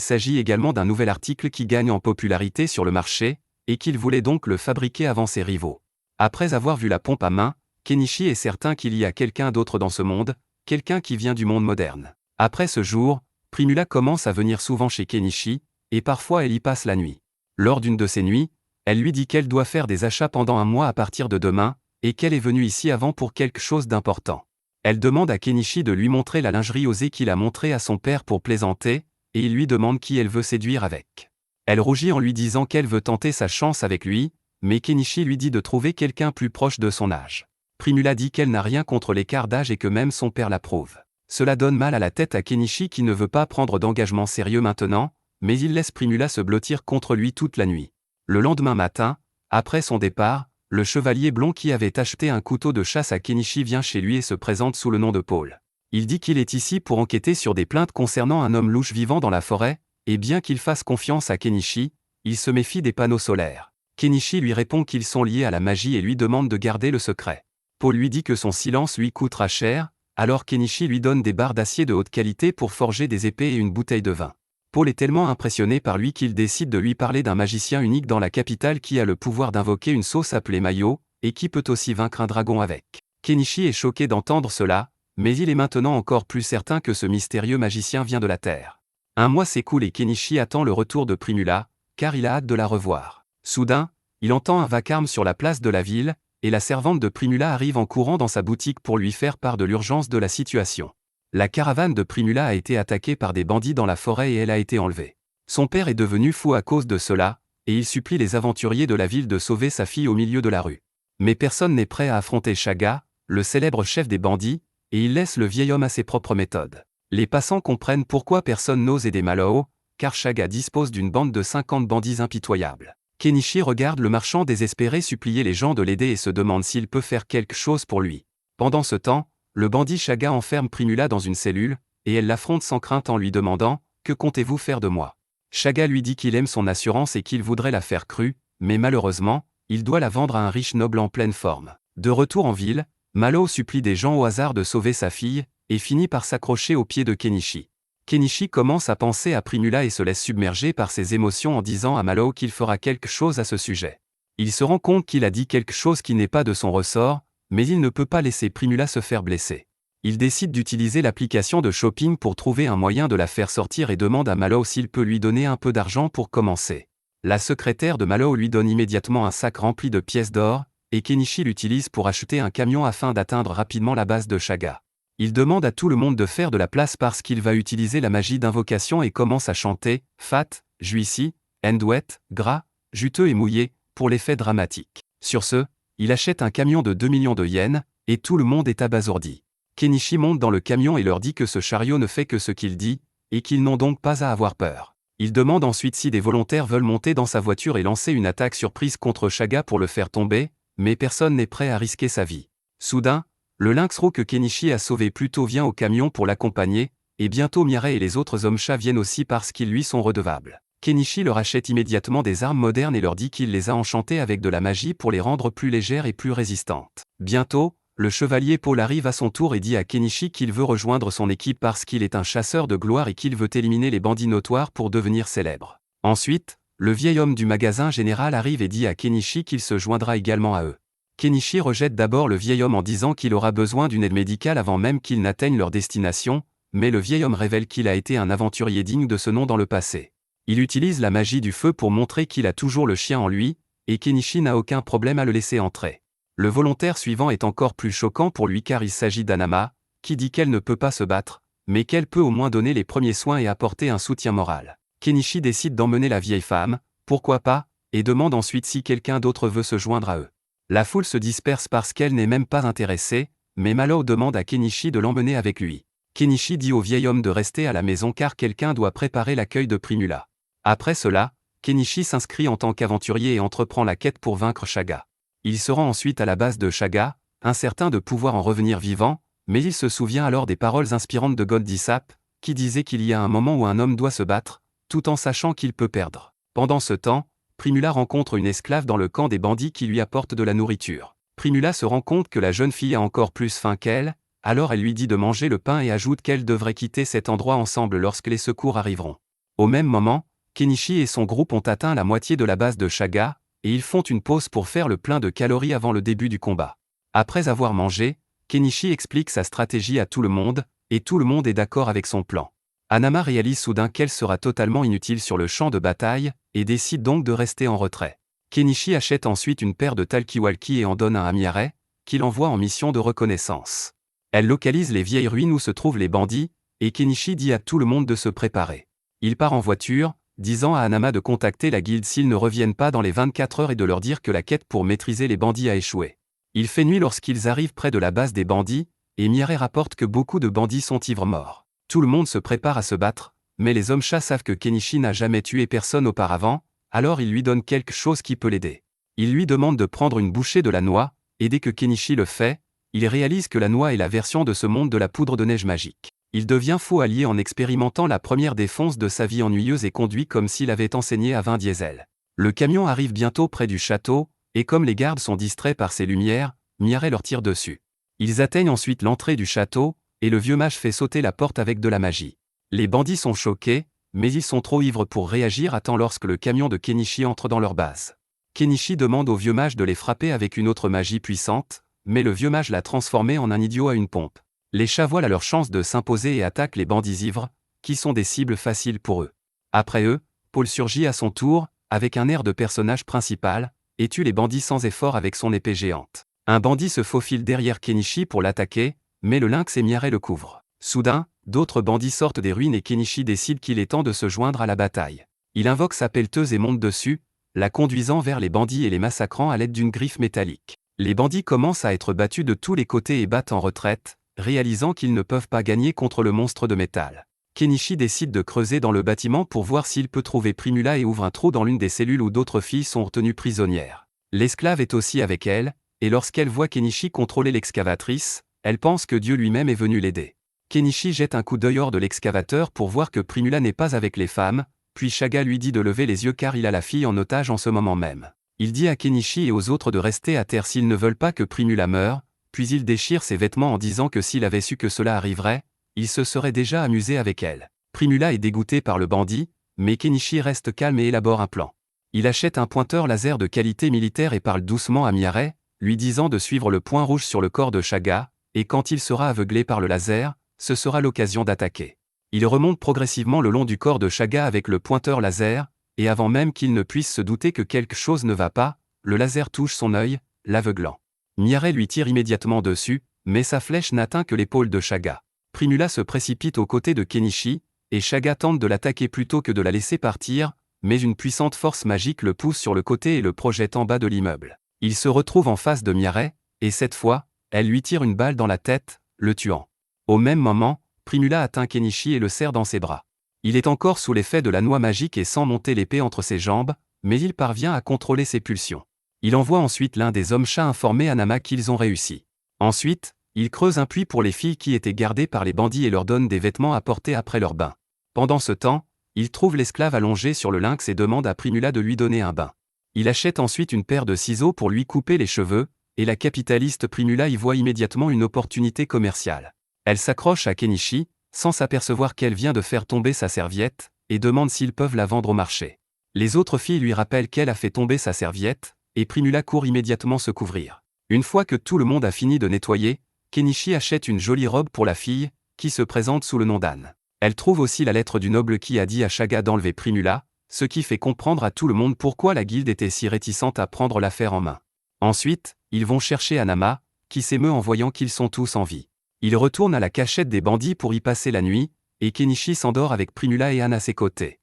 Speaker 1: s'agit également d'un nouvel article qui gagne en popularité sur le marché, et qu'il voulait donc le fabriquer avant ses rivaux. Après avoir vu la pompe à main, Kenichi est certain qu'il y a quelqu'un d'autre dans ce monde, quelqu'un qui vient du monde moderne. Après ce jour, Primula commence à venir souvent chez Kenichi, et parfois elle y passe la nuit. Lors d'une de ces nuits, elle lui dit qu'elle doit faire des achats pendant un mois à partir de demain, et qu'elle est venue ici avant pour quelque chose d'important. Elle demande à Kenichi de lui montrer la lingerie osée qu'il a montrée à son père pour plaisanter, et il lui demande qui elle veut séduire avec. Elle rougit en lui disant qu'elle veut tenter sa chance avec lui, mais Kenichi lui dit de trouver quelqu'un plus proche de son âge. Primula dit qu'elle n'a rien contre l'écart d'âge et que même son père l'approuve. Cela donne mal à la tête à Kenichi qui ne veut pas prendre d'engagement sérieux maintenant, mais il laisse Primula se blottir contre lui toute la nuit. Le lendemain matin, après son départ, le chevalier blond qui avait acheté un couteau de chasse à Kenichi vient chez lui et se présente sous le nom de Paul. Il dit qu'il est ici pour enquêter sur des plaintes concernant un homme louche vivant dans la forêt, et bien qu'il fasse confiance à Kenichi, il se méfie des panneaux solaires. Kenichi lui répond qu'ils sont liés à la magie et lui demande de garder le secret. Paul lui dit que son silence lui coûtera cher, alors Kenichi lui donne des barres d'acier de haute qualité pour forger des épées et une bouteille de vin. Paul est tellement impressionné par lui qu'il décide de lui parler d'un magicien unique dans la capitale qui a le pouvoir d'invoquer une sauce appelée Mayo, et qui peut aussi vaincre un dragon avec. Kenichi est choqué d'entendre cela, mais il est maintenant encore plus certain que ce mystérieux magicien vient de la Terre. Un mois s'écoule et Kenichi attend le retour de Primula, car il a hâte de la revoir. Soudain, il entend un vacarme sur la place de la ville, et la servante de Primula arrive en courant dans sa boutique pour lui faire part de l'urgence de la situation. La caravane de Primula a été attaquée par des bandits dans la forêt et elle a été enlevée. Son père est devenu fou à cause de cela, et il supplie les aventuriers de la ville de sauver sa fille au milieu de la rue. Mais personne n'est prêt à affronter Shaga, le célèbre chef des bandits, et il laisse le vieil homme à ses propres méthodes. Les passants comprennent pourquoi personne n'ose aider Malo, car Shaga dispose d'une bande de 50 bandits impitoyables. Kenichi regarde le marchand désespéré supplier les gens de l'aider et se demande s'il peut faire quelque chose pour lui. Pendant ce temps, le bandit Shaga enferme Primula dans une cellule, et elle l'affronte sans crainte en lui demandant « Que comptez-vous faire de moi ?» Shaga lui dit qu'il aime son assurance et qu'il voudrait la faire crue, mais malheureusement, il doit la vendre à un riche noble en pleine forme. De retour en ville, Malo supplie des gens au hasard de sauver sa fille, et finit par s'accrocher aux pieds de Kenichi. Kenichi commence à penser à Primula et se laisse submerger par ses émotions en disant à Malo qu'il fera quelque chose à ce sujet. Il se rend compte qu'il a dit quelque chose qui n'est pas de son ressort, mais il ne peut pas laisser Primula se faire blesser. Il décide d'utiliser l'application de shopping pour trouver un moyen de la faire sortir et demande à Malo s'il peut lui donner un peu d'argent pour commencer. La secrétaire de Malo lui donne immédiatement un sac rempli de pièces d'or, et Kenichi l'utilise pour acheter un camion afin d'atteindre rapidement la base de Shaga. Il demande à tout le monde de faire de la place parce qu'il va utiliser la magie d'invocation et commence à chanter « Fat, Juicy, and wet, gras, juteux et mouillé » pour l'effet dramatique. Sur ce, il achète un camion de 2 millions de yens, et tout le monde est abasourdi. Kenichi monte dans le camion et leur dit que ce chariot ne fait que ce qu'il dit, et qu'ils n'ont donc pas à avoir peur. Il demande ensuite si des volontaires veulent monter dans sa voiture et lancer une attaque surprise contre Shaga pour le faire tomber, mais personne n'est prêt à risquer sa vie. Soudain, le lynx roux que Kenichi a sauvé plus tôt vient au camion pour l'accompagner, et bientôt Mireille et les autres hommes chats viennent aussi parce qu'ils lui sont redevables. Kenichi leur achète immédiatement des armes modernes et leur dit qu'il les a enchantées avec de la magie pour les rendre plus légères et plus résistantes. Bientôt, le chevalier Paul arrive à son tour et dit à Kenichi qu'il veut rejoindre son équipe parce qu'il est un chasseur de gloire et qu'il veut éliminer les bandits notoires pour devenir célèbre. Ensuite, le vieil homme du magasin général arrive et dit à Kenichi qu'il se joindra également à eux. Kenichi rejette d'abord le vieil homme en disant qu'il aura besoin d'une aide médicale avant même qu'ils n'atteignent leur destination, mais le vieil homme révèle qu'il a été un aventurier digne de ce nom dans le passé. Il utilise la magie du feu pour montrer qu'il a toujours le chien en lui, et Kenichi n'a aucun problème à le laisser entrer. Le volontaire suivant est encore plus choquant pour lui car il s'agit d'Anama, qui dit qu'elle ne peut pas se battre, mais qu'elle peut au moins donner les premiers soins et apporter un soutien moral. Kenichi décide d'emmener la vieille femme, pourquoi pas, et demande ensuite si quelqu'un d'autre veut se joindre à eux. La foule se disperse parce qu'elle n'est même pas intéressée, mais Malo demande à Kenichi de l'emmener avec lui. Kenichi dit au vieil homme de rester à la maison car quelqu'un doit préparer l'accueil de Primula. Après cela, Kenichi s'inscrit en tant qu'aventurier et entreprend la quête pour vaincre Shaga. Il se rend ensuite à la base de Shaga, incertain de pouvoir en revenir vivant, mais il se souvient alors des paroles inspirantes de Goldisap, qui disait qu'il y a un moment où un homme doit se battre, tout en sachant qu'il peut perdre. Pendant ce temps, Primula rencontre une esclave dans le camp des bandits qui lui apporte de la nourriture. Primula se rend compte que la jeune fille a encore plus faim qu'elle, alors elle lui dit de manger le pain et ajoute qu'elle devrait quitter cet endroit ensemble lorsque les secours arriveront. Au même moment, Kenichi et son groupe ont atteint la moitié de la base de Shaga, et ils font une pause pour faire le plein de calories avant le début du combat. Après avoir mangé, Kenichi explique sa stratégie à tout le monde, et tout le monde est d'accord avec son plan. Hanama réalise soudain qu'elle sera totalement inutile sur le champ de bataille, et décide donc de rester en retrait. Kenichi achète ensuite une paire de talkie-walkie et en donne un à Miare, qu'il envoie en mission de reconnaissance. Elle localise les vieilles ruines où se trouvent les bandits, et Kenichi dit à tout le monde de se préparer. Il part en voiture, disant à Hanama de contacter la guilde s'ils ne reviennent pas dans les 24 heures et de leur dire que la quête pour maîtriser les bandits a échoué. Il fait nuit lorsqu'ils arrivent près de la base des bandits, et Miare rapporte que beaucoup de bandits sont ivres-morts. Tout le monde se prépare à se battre, mais les hommes-chats savent que Kenichi n'a jamais tué personne auparavant, alors il lui donne quelque chose qui peut l'aider. Il lui demande de prendre une bouchée de la noix, et dès que Kenichi le fait, il réalise que la noix est la version de ce monde de la poudre de neige magique. Il devient fou allié en expérimentant la première défonce de sa vie ennuyeuse et conduit comme s'il avait enseigné à Vin Diesel. Le camion arrive bientôt près du château, et comme les gardes sont distraits par ses lumières, Miare leur tire dessus. Ils atteignent ensuite l'entrée du château, et le vieux mage fait sauter la porte avec de la magie. Les bandits sont choqués, mais ils sont trop ivres pour réagir à temps lorsque le camion de Kenichi entre dans leur base. Kenichi demande au vieux mage de les frapper avec une autre magie puissante, mais le vieux mage l'a transformé en un idiot à une pompe. Les chats voient leur chance de s'imposer et attaquent les bandits ivres, qui sont des cibles faciles pour eux. Après eux, Paul surgit à son tour, avec un air de personnage principal, et tue les bandits sans effort avec son épée géante. Un bandit se faufile derrière Kenichi pour l'attaquer, mais le lynx et Miare le couvrent. Soudain, d'autres bandits sortent des ruines et Kenichi décide qu'il est temps de se joindre à la bataille. Il invoque sa pelleteuse et monte dessus, la conduisant vers les bandits et les massacrant à l'aide d'une griffe métallique. Les bandits commencent à être battus de tous les côtés et battent en retraite, réalisant qu'ils ne peuvent pas gagner contre le monstre de métal. Kenichi décide de creuser dans le bâtiment pour voir s'il peut trouver Primula et ouvre un trou dans l'une des cellules où d'autres filles sont retenues prisonnières. L'esclave est aussi avec elle, et lorsqu'elle voit Kenichi contrôler l'excavatrice, elle pense que Dieu lui-même est venu l'aider. Kenichi jette un coup d'œil hors de l'excavateur pour voir que Primula n'est pas avec les femmes, puis Shaga lui dit de lever les yeux car il a la fille en otage en ce moment même. Il dit à Kenichi et aux autres de rester à terre s'ils ne veulent pas que Primula meure, puis il déchire ses vêtements en disant que s'il avait su que cela arriverait, il se serait déjà amusé avec elle. Primula est dégoûté par le bandit, mais Kenichi reste calme et élabore un plan. Il achète un pointeur laser de qualité militaire et parle doucement à Miare, lui disant de suivre le point rouge sur le corps de Shaga, et quand il sera aveuglé par le laser, ce sera l'occasion d'attaquer. Il remonte progressivement le long du corps de Shaga avec le pointeur laser, et avant même qu'il ne puisse se douter que quelque chose ne va pas, le laser touche son œil, l'aveuglant. Miare lui tire immédiatement dessus, mais sa flèche n'atteint que l'épaule de Shaga. Primula se précipite aux côtés de Kenichi, et Shaga tente de l'attaquer plutôt que de la laisser partir, mais une puissante force magique le pousse sur le côté et le projette en bas de l'immeuble. Il se retrouve en face de Miare, et cette fois, elle lui tire une balle dans la tête, le tuant. Au même moment, Primula atteint Kenichi et le serre dans ses bras. Il est encore sous l'effet de la noix magique et sent monter l'épée entre ses jambes, mais il parvient à contrôler ses pulsions. Il envoie ensuite l'un des hommes-chats informer Hanama qu'ils ont réussi. Ensuite, il creuse un puits pour les filles qui étaient gardées par les bandits et leur donne des vêtements à porter après leur bain. Pendant ce temps, il trouve l'esclave allongé sur le lynx et demande à Primula de lui donner un bain. Il achète ensuite une paire de ciseaux pour lui couper les cheveux, et la capitaliste Primula y voit immédiatement une opportunité commerciale. Elle s'accroche à Kenichi, sans s'apercevoir qu'elle vient de faire tomber sa serviette, et demande s'ils peuvent la vendre au marché. Les autres filles lui rappellent qu'elle a fait tomber sa serviette, et Primula court immédiatement se couvrir. Une fois que tout le monde a fini de nettoyer, Kenichi achète une jolie robe pour la fille, qui se présente sous le nom d'Anne. Elle trouve aussi la lettre du noble qui a dit à Shaga d'enlever Primula, ce qui fait comprendre à tout le monde pourquoi la guilde était si réticente à prendre l'affaire en main. Ensuite, ils vont chercher Hanama, qui s'émeut en voyant qu'ils sont tous en vie. Ils retournent à la cachette des bandits pour y passer la nuit, et Kenichi s'endort avec Primula et Anne à ses côtés.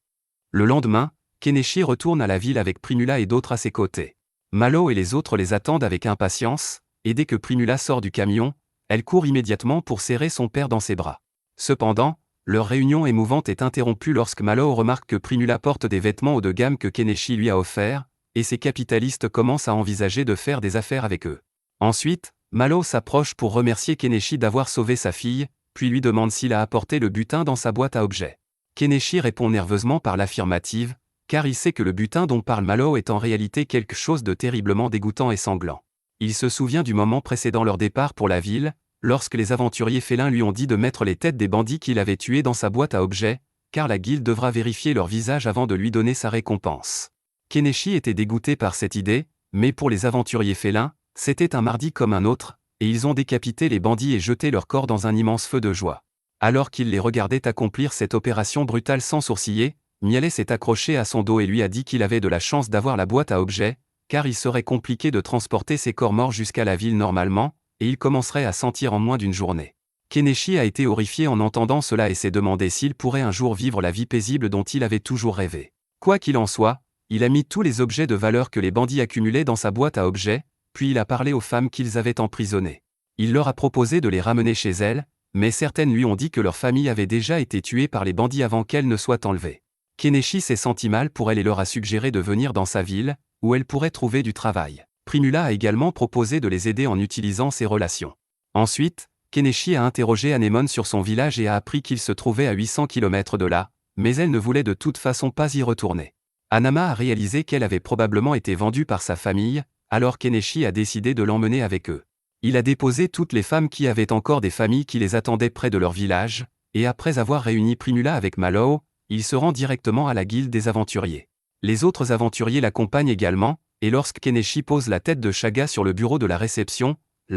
Speaker 1: Le lendemain, Kenichi retourne à la ville avec Primula et d'autres à ses côtés. Malo et les autres les attendent avec impatience, et dès que Primula sort du camion, elle court immédiatement pour serrer son père dans ses bras. Cependant, leur réunion émouvante est interrompue lorsque Malo remarque que Primula porte des vêtements haut de gamme que Kenichi lui a offerts, et ces capitalistes commencent à envisager de faire des affaires avec eux. Ensuite, Malo s'approche pour remercier Kenichi d'avoir sauvé sa fille, puis lui demande s'il a apporté le butin dans sa boîte à objets. Kenichi répond nerveusement par l'affirmative, car il sait que le butin dont parle Malo est en réalité quelque chose de terriblement dégoûtant et sanglant. Il se souvient du moment précédant leur départ pour la ville, lorsque les aventuriers félins lui ont dit de mettre les têtes des bandits qu'il avait tués dans sa boîte à objets, car la guilde devra vérifier leur visage avant de lui donner sa récompense. Keneshi était dégoûté par cette idée, mais pour les aventuriers félins, c'était un mardi comme un autre, et ils ont décapité les bandits et jeté leurs corps dans un immense feu de joie. Alors qu'il les regardait accomplir cette opération brutale sans sourciller, Mialet s'est accroché à son dos et lui a dit qu'il avait de la chance d'avoir la boîte à objets, car il serait compliqué de transporter ses corps morts jusqu'à la ville normalement, et il commencerait à sentir en moins d'une journée. Keneshi a été horrifié en entendant cela et s'est demandé s'il pourrait un jour vivre la vie paisible dont il avait toujours rêvé. Quoi qu'il en soit, il a mis tous les objets de valeur que les bandits accumulaient dans sa boîte à objets, puis il a parlé aux femmes qu'ils avaient emprisonnées. Il leur a proposé de les ramener chez elles, mais certaines lui ont dit que leur famille avait déjà été tuée par les bandits avant qu'elles ne soient enlevées. Keneshi s'est senti mal pour elle et leur a suggéré de venir dans sa ville, où elle pourrait trouver du travail. Primula a également proposé de les aider en utilisant ses relations. Ensuite, Keneshi a interrogé Anémone sur son village et a appris qu'il se trouvait à 800 km de là, mais elle ne voulait de toute façon pas y retourner. Anama a réalisé qu'elle avait probablement été vendue par sa famille, alors Keneshi a décidé de l'emmener avec eux. Il a déposé toutes les femmes qui avaient encore des familles qui les attendaient près de leur village, et après avoir réuni Primula avec Mallow, il se rend directement à la guilde des aventuriers. Les autres aventuriers l'accompagnent également, et lorsque Keneshi pose la tête de Chaga sur le bureau de la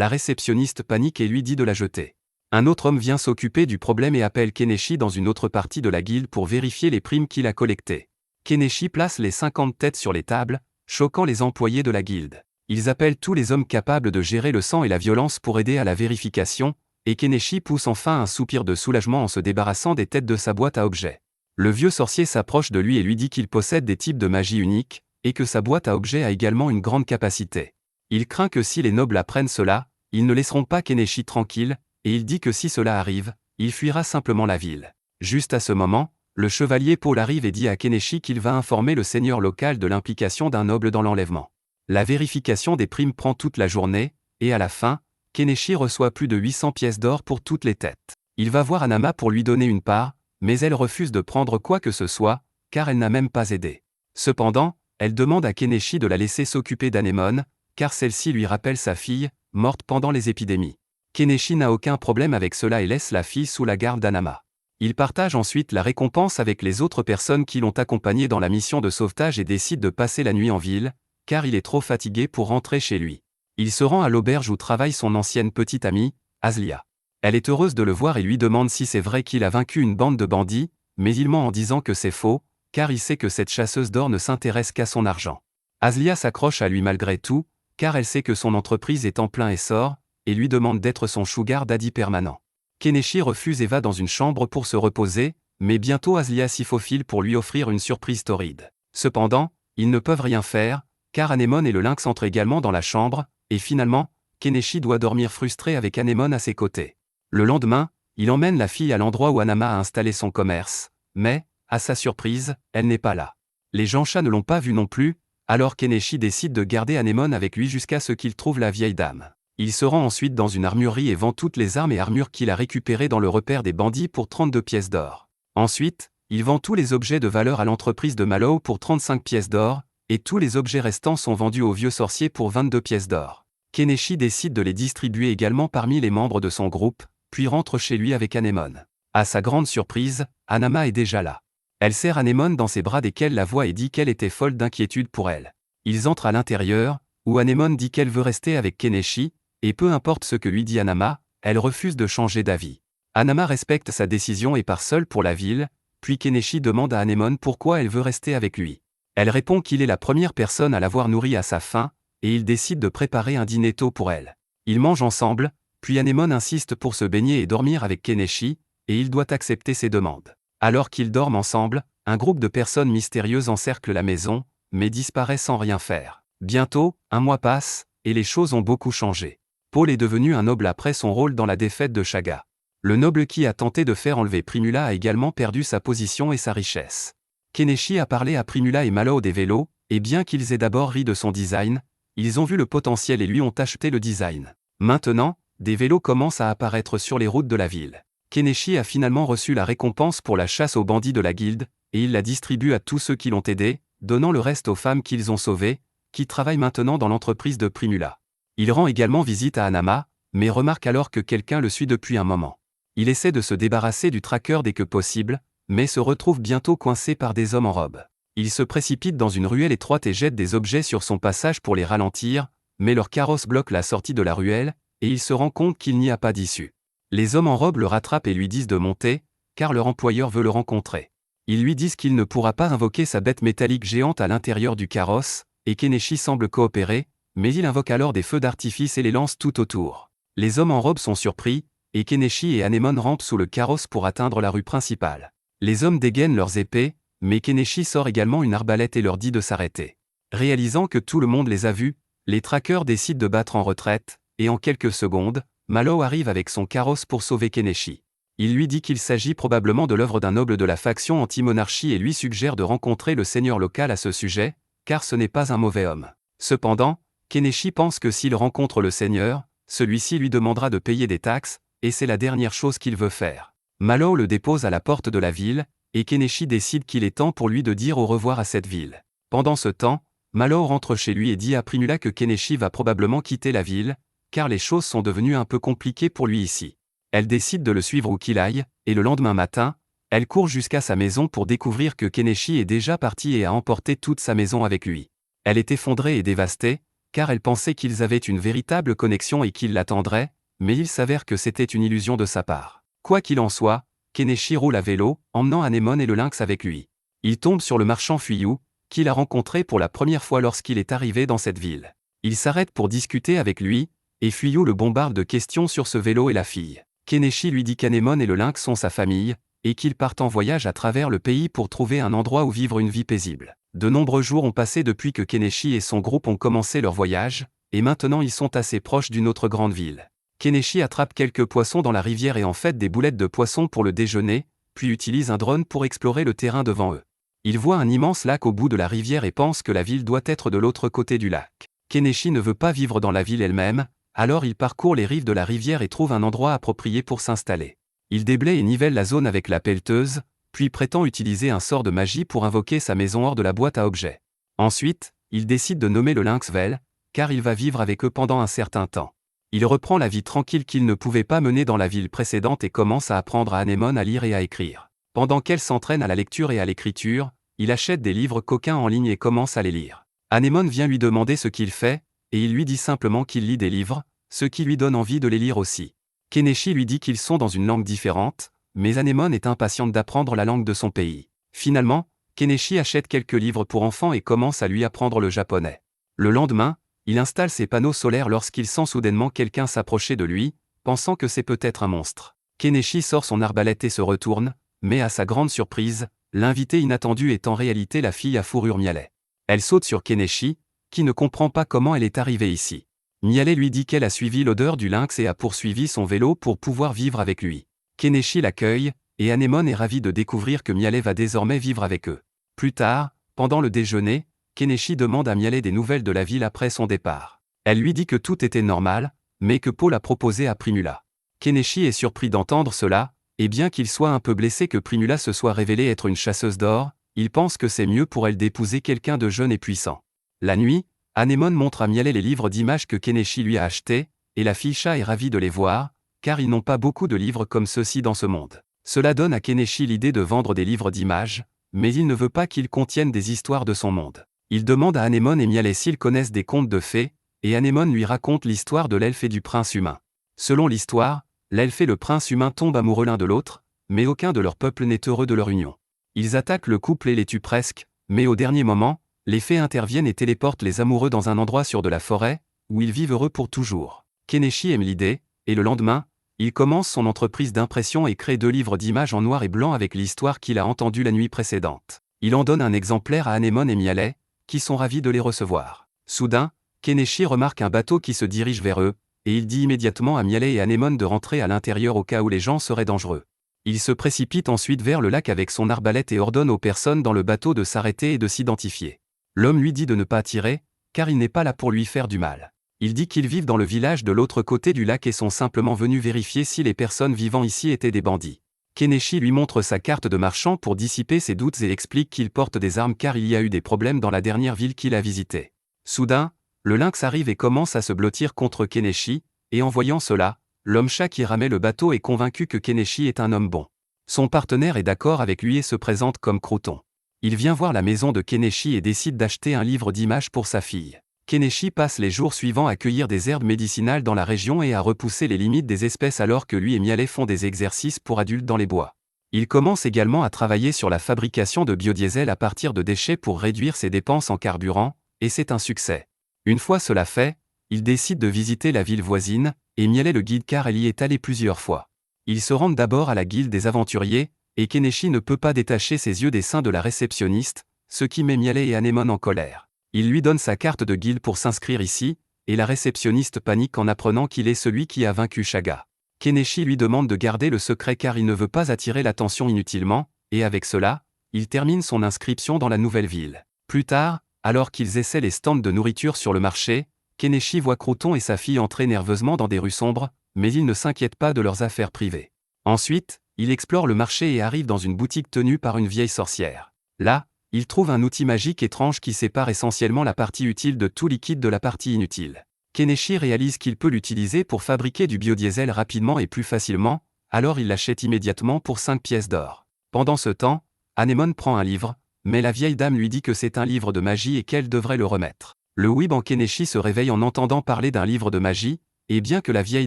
Speaker 1: réceptionniste panique et lui dit de la jeter. Un autre homme vient s'occuper du problème et appelle Keneshi dans une autre partie de la guilde pour vérifier les primes qu'il a collectées. Keneshi place les 50 têtes sur les tables, choquant les employés de la guilde. Ils appellent tous les hommes capables de gérer le sang et la violence pour aider à la vérification, et Keneshi pousse enfin un soupir de soulagement en se débarrassant des têtes de sa boîte à objets. Le vieux sorcier s'approche de lui et lui dit qu'il possède des types de magie uniques, et que sa boîte à objets a également une grande capacité. Il craint que si les nobles apprennent cela, ils ne laisseront pas Keneshi tranquille, et il dit que si cela arrive, il fuira simplement la ville. Juste à ce moment, le chevalier Paul arrive et dit à Keneshi qu'il va informer le seigneur local de l'implication d'un noble dans l'enlèvement. La vérification des primes prend toute la journée, et à la fin, Keneshi reçoit plus de 800 pièces d'or pour toutes les têtes. Il va voir Anama pour lui donner une part, mais elle refuse de prendre quoi que ce soit, car elle n'a même pas aidé. Cependant, elle demande à Keneshi de la laisser s'occuper d'Anémone, car celle-ci lui rappelle sa fille, morte pendant les épidémies. Keneshi n'a aucun problème avec cela et laisse la fille sous la garde d'Anama. Il partage ensuite la récompense avec les autres personnes qui l'ont accompagné dans la mission de sauvetage et décide de passer la nuit en ville, car il est trop fatigué pour rentrer chez lui. Il se rend à l'auberge où travaille son ancienne petite amie, Aslia. Elle est heureuse de le voir et lui demande si c'est vrai qu'il a vaincu une bande de bandits, mais il ment en disant que c'est faux, car il sait que cette chasseuse d'or ne s'intéresse qu'à son argent. Aslia s'accroche à lui malgré tout, car elle sait que son entreprise est en plein essor, et lui demande d'être son sugar daddy permanent. Keneshi refuse et va dans une chambre pour se reposer, mais bientôt Aslia s'y faufile pour lui offrir une surprise torride. Cependant, ils ne peuvent rien faire, car Anémone et le lynx entrent également dans la chambre, et finalement, Keneshi doit dormir frustré avec Anémone à ses côtés. Le lendemain, il emmène la fille à l'endroit où Anama a installé son commerce, mais, à sa surprise, elle n'est pas là. Les Janshas ne l'ont pas vue non plus, alors Keneshi décide de garder Anémone avec lui jusqu'à ce qu'il trouve la vieille dame. Il se rend ensuite dans une armurerie et vend toutes les armes et armures qu'il a récupérées dans le repère des bandits pour 32 pièces d'or. Ensuite, il vend tous les objets de valeur à l'entreprise de Mallow pour 35 pièces d'or, et tous les objets restants sont vendus au vieux sorcier pour 22 pièces d'or. Keneshi décide de les distribuer également parmi les membres de son groupe, puis rentre chez lui avec Anémone. À sa grande surprise, Anama est déjà là. Elle serre Anémone dans ses bras desquels la voit et dit qu'elle était folle d'inquiétude pour elle. Ils entrent à l'intérieur, où Anémone dit qu'elle veut rester avec Keneshi, et peu importe ce que lui dit Anama, elle refuse de changer d'avis. Anama respecte sa décision et part seule pour la ville, puis Keneshi demande à Anémone pourquoi elle veut rester avec lui. Elle répond qu'il est la première personne à l'avoir nourrie à sa faim, et il décide de préparer un dîner tôt pour elle. Ils mangent ensemble, puis Anémone insiste pour se baigner et dormir avec Keneshi, et il doit accepter ses demandes. Alors qu'ils dorment ensemble, un groupe de personnes mystérieuses encercle la maison, mais disparaît sans rien faire. Bientôt, un mois passe, et les choses ont beaucoup changé. Paul est devenu un noble après son rôle dans la défaite de Chaga. Le noble qui a tenté de faire enlever Primula a également perdu sa position et sa richesse. Keneshi a parlé à Primula et Mallow des vélos, et bien qu'ils aient d'abord ri de son design, ils ont vu le potentiel et lui ont acheté le design. Maintenant, des vélos commencent à apparaître sur les routes de la ville. Keneshi a finalement reçu la récompense pour la chasse aux bandits de la guilde, et il la distribue à tous ceux qui l'ont aidé, donnant le reste aux femmes qu'ils ont sauvées, qui travaillent maintenant dans l'entreprise de Primula. Il rend également visite à Hanama, mais remarque alors que quelqu'un le suit depuis un moment. Il essaie de se débarrasser du tracker dès que possible, mais se retrouve bientôt coincé par des hommes en robe. Il se précipite dans une ruelle étroite et jette des objets sur son passage pour les ralentir, mais leur carrosse bloque la sortie de la ruelle, et il se rend compte qu'il n'y a pas d'issue. Les hommes en robe le rattrapent et lui disent de monter, car leur employeur veut le rencontrer. Ils lui disent qu'il ne pourra pas invoquer sa bête métallique géante à l'intérieur du carrosse, et Keneshi semble coopérer, mais il invoque alors des feux d'artifice et les lance tout autour. Les hommes en robe sont surpris, et Keneshi et Anemone rampent sous le carrosse pour atteindre la rue principale. Les hommes dégainent leurs épées, mais Keneshi sort également une arbalète et leur dit de s'arrêter. Réalisant que tout le monde les a vus, les traqueurs décident de battre en retraite, et en quelques secondes, Malo arrive avec son carrosse pour sauver Keneshi. Il lui dit qu'il s'agit probablement de l'œuvre d'un noble de la faction anti-monarchie et lui suggère de rencontrer le seigneur local à ce sujet, car ce n'est pas un mauvais homme. Cependant, Keneshi pense que s'il rencontre le seigneur, celui-ci lui demandera de payer des taxes, et c'est la dernière chose qu'il veut faire. Malo le dépose à la porte de la ville, et Keneshi décide qu'il est temps pour lui de dire au revoir à cette ville. Pendant ce temps, Malo rentre chez lui et dit à Primula que Keneshi va probablement quitter la ville, car les choses sont devenues un peu compliquées pour lui ici. Elle décide de le suivre où qu'il aille, et le lendemain matin, elle court jusqu'à sa maison pour découvrir que Keneshi est déjà parti et a emporté toute sa maison avec lui. Elle est effondrée et dévastée, car elle pensait qu'ils avaient une véritable connexion et qu'il l'attendraient, mais il s'avère que c'était une illusion de sa part. Quoi qu'il en soit, Keneshi roule à vélo, emmenant Anemone et le lynx avec lui. Il tombe sur le marchand Fuyou, qu'il a rencontré pour la première fois lorsqu'il est arrivé dans cette ville. Il s'arrête pour discuter avec lui, et Fuyou le bombarde de questions sur ce vélo et la fille. Keneshi lui dit qu'Anemone et le lynx sont sa famille, et qu'ils partent en voyage à travers le pays pour trouver un endroit où vivre une vie paisible. De nombreux jours ont passé depuis que Keneshi et son groupe ont commencé leur voyage, et maintenant ils sont assez proches d'une autre grande ville. Keneshi attrape quelques poissons dans la rivière et en fait des boulettes de poissons pour le déjeuner, puis utilise un drone pour explorer le terrain devant eux. Il voit un immense lac au bout de la rivière et pense que la ville doit être de l'autre côté du lac. Keneshi ne veut pas vivre dans la ville elle-même, alors il parcourt les rives de la rivière et trouve un endroit approprié pour s'installer. Il déblaye et nivelle la zone avec la pelleteuse, puis prétend utiliser un sort de magie pour invoquer sa maison hors de la boîte à objets. Ensuite, il décide de nommer le lynx Vel, car il va vivre avec eux pendant un certain temps. Il reprend la vie tranquille qu'il ne pouvait pas mener dans la ville précédente et commence à apprendre à Anemone à lire et à écrire. Pendant qu'elle s'entraîne à la lecture et à l'écriture, il achète des livres coquins en ligne et commence à les lire. Anemone vient lui demander ce qu'il fait, et il lui dit simplement qu'il lit des livres, ce qui lui donne envie de les lire aussi. Keneshi lui dit qu'ils sont dans une langue différente, mais Anemone est impatiente d'apprendre la langue de son pays. Finalement, Keneshi achète quelques livres pour enfants et commence à lui apprendre le japonais. Le lendemain, il installe ses panneaux solaires lorsqu'il sent soudainement quelqu'un s'approcher de lui, pensant que c'est peut-être un monstre. Keneshi sort son arbalète et se retourne, mais à sa grande surprise, l'invité inattendu est en réalité la fille à fourrure Mialet. Elle saute sur Keneshi, qui ne comprend pas comment elle est arrivée ici. Mialet lui dit qu'elle a suivi l'odeur du lynx et a poursuivi son vélo pour pouvoir vivre avec lui. Keneshi l'accueille, et Anemone est ravi de découvrir que Mialet va désormais vivre avec eux. Plus tard, pendant le déjeuner, Keneshi demande à Mialet des nouvelles de la ville après son départ. Elle lui dit que tout était normal, mais que Paul a proposé à Primula. Keneshi est surpris d'entendre cela, et bien qu'il soit un peu blessé que Primula se soit révélée être une chasseuse d'or, il pense que c'est mieux pour elle d'épouser quelqu'un de jeune et puissant. La nuit, Anemone montre à Mialet les livres d'images que Keneshi lui a achetés, et la fille chat est ravie de les voir, car ils n'ont pas beaucoup de livres comme ceux-ci dans ce monde. Cela donne à Keneshi l'idée de vendre des livres d'images, mais il ne veut pas qu'ils contiennent des histoires de son monde. Il demande à Anemone et Mialet s'ils connaissent des contes de fées, et Anemone lui raconte l'histoire de l'elfe et du prince humain. Selon l'histoire, l'elfe et le prince humain tombent amoureux l'un de l'autre, mais aucun de leur peuple n'est heureux de leur union. Ils attaquent le couple et les tuent presque, mais au dernier moment, les fées interviennent et téléportent les amoureux dans un endroit sûr de la forêt, où ils vivent heureux pour toujours. Keneshi aime l'idée, et le lendemain, il commence son entreprise d'impression et crée 2 livres d'images en noir et blanc avec l'histoire qu'il a entendue la nuit précédente. Il en donne un exemplaire à Anemone et Mialet, qui sont ravis de les recevoir. Soudain, Keneshi remarque un bateau qui se dirige vers eux, et il dit immédiatement à Mialet et Anemone de rentrer à l'intérieur au cas où les gens seraient dangereux. Il se précipite ensuite vers le lac avec son arbalète et ordonne aux personnes dans le bateau de s'arrêter et de s'identifier. L'homme lui dit de ne pas tirer, car il n'est pas là pour lui faire du mal. Il dit qu'ils vivent dans le village de l'autre côté du lac et sont simplement venus vérifier si les personnes vivant ici étaient des bandits. Keneshi lui montre sa carte de marchand pour dissiper ses doutes et explique qu'il porte des armes car il y a eu des problèmes dans la dernière ville qu'il a visitée. Soudain, Le lynx arrive et commence à se blottir contre Keneshi, et en voyant cela, l'homme-chat qui ramait le bateau est convaincu que Keneshi est un homme bon. Son partenaire est d'accord avec lui et se présente comme Croton. Il vient voir la maison de Keneshi et décide d'acheter un livre d'images pour sa fille. Keneshi passe les jours suivants à cueillir des herbes médicinales dans la région et à repousser les limites des espèces alors que lui et Mialet font des exercices pour adultes dans les bois. Il commence également à travailler sur la fabrication de biodiesel à partir de déchets pour réduire ses dépenses en carburant, et c'est un succès. Une fois cela fait, il décide de visiter la ville voisine, et Mialet le guide car elle y est allée plusieurs fois. Ils se rendent d'abord à la guilde des aventuriers, et Keneshi ne peut pas détacher ses yeux des seins de la réceptionniste, ce qui met Mialet et Anémone en colère. Il lui donne sa carte de guilde pour s'inscrire ici, et la réceptionniste panique en apprenant qu'il est celui qui a vaincu Chaga. Keneshi lui demande de garder le secret car il ne veut pas attirer l'attention inutilement, et avec cela, il termine son inscription dans la nouvelle ville. Plus tard, alors qu'ils essaient les stands de nourriture sur le marché, Keneshi voit Croton et sa fille entrer nerveusement dans des rues sombres, mais il ne s'inquiète pas de leurs affaires privées. Ensuite, il explore le marché et arrive dans une boutique tenue par une vieille sorcière. Là, il trouve un outil magique étrange qui sépare essentiellement la partie utile de tout liquide de la partie inutile. Keneshi réalise qu'il peut l'utiliser pour fabriquer du biodiesel rapidement et plus facilement, alors il l'achète immédiatement pour 5 pièces d'or. Pendant ce temps, Anémone prend un livre, mais la vieille dame lui dit que c'est un livre de magie et qu'elle devrait le remettre. Le Weeb Keneshi se réveille en entendant parler d'un livre de magie, et bien que la vieille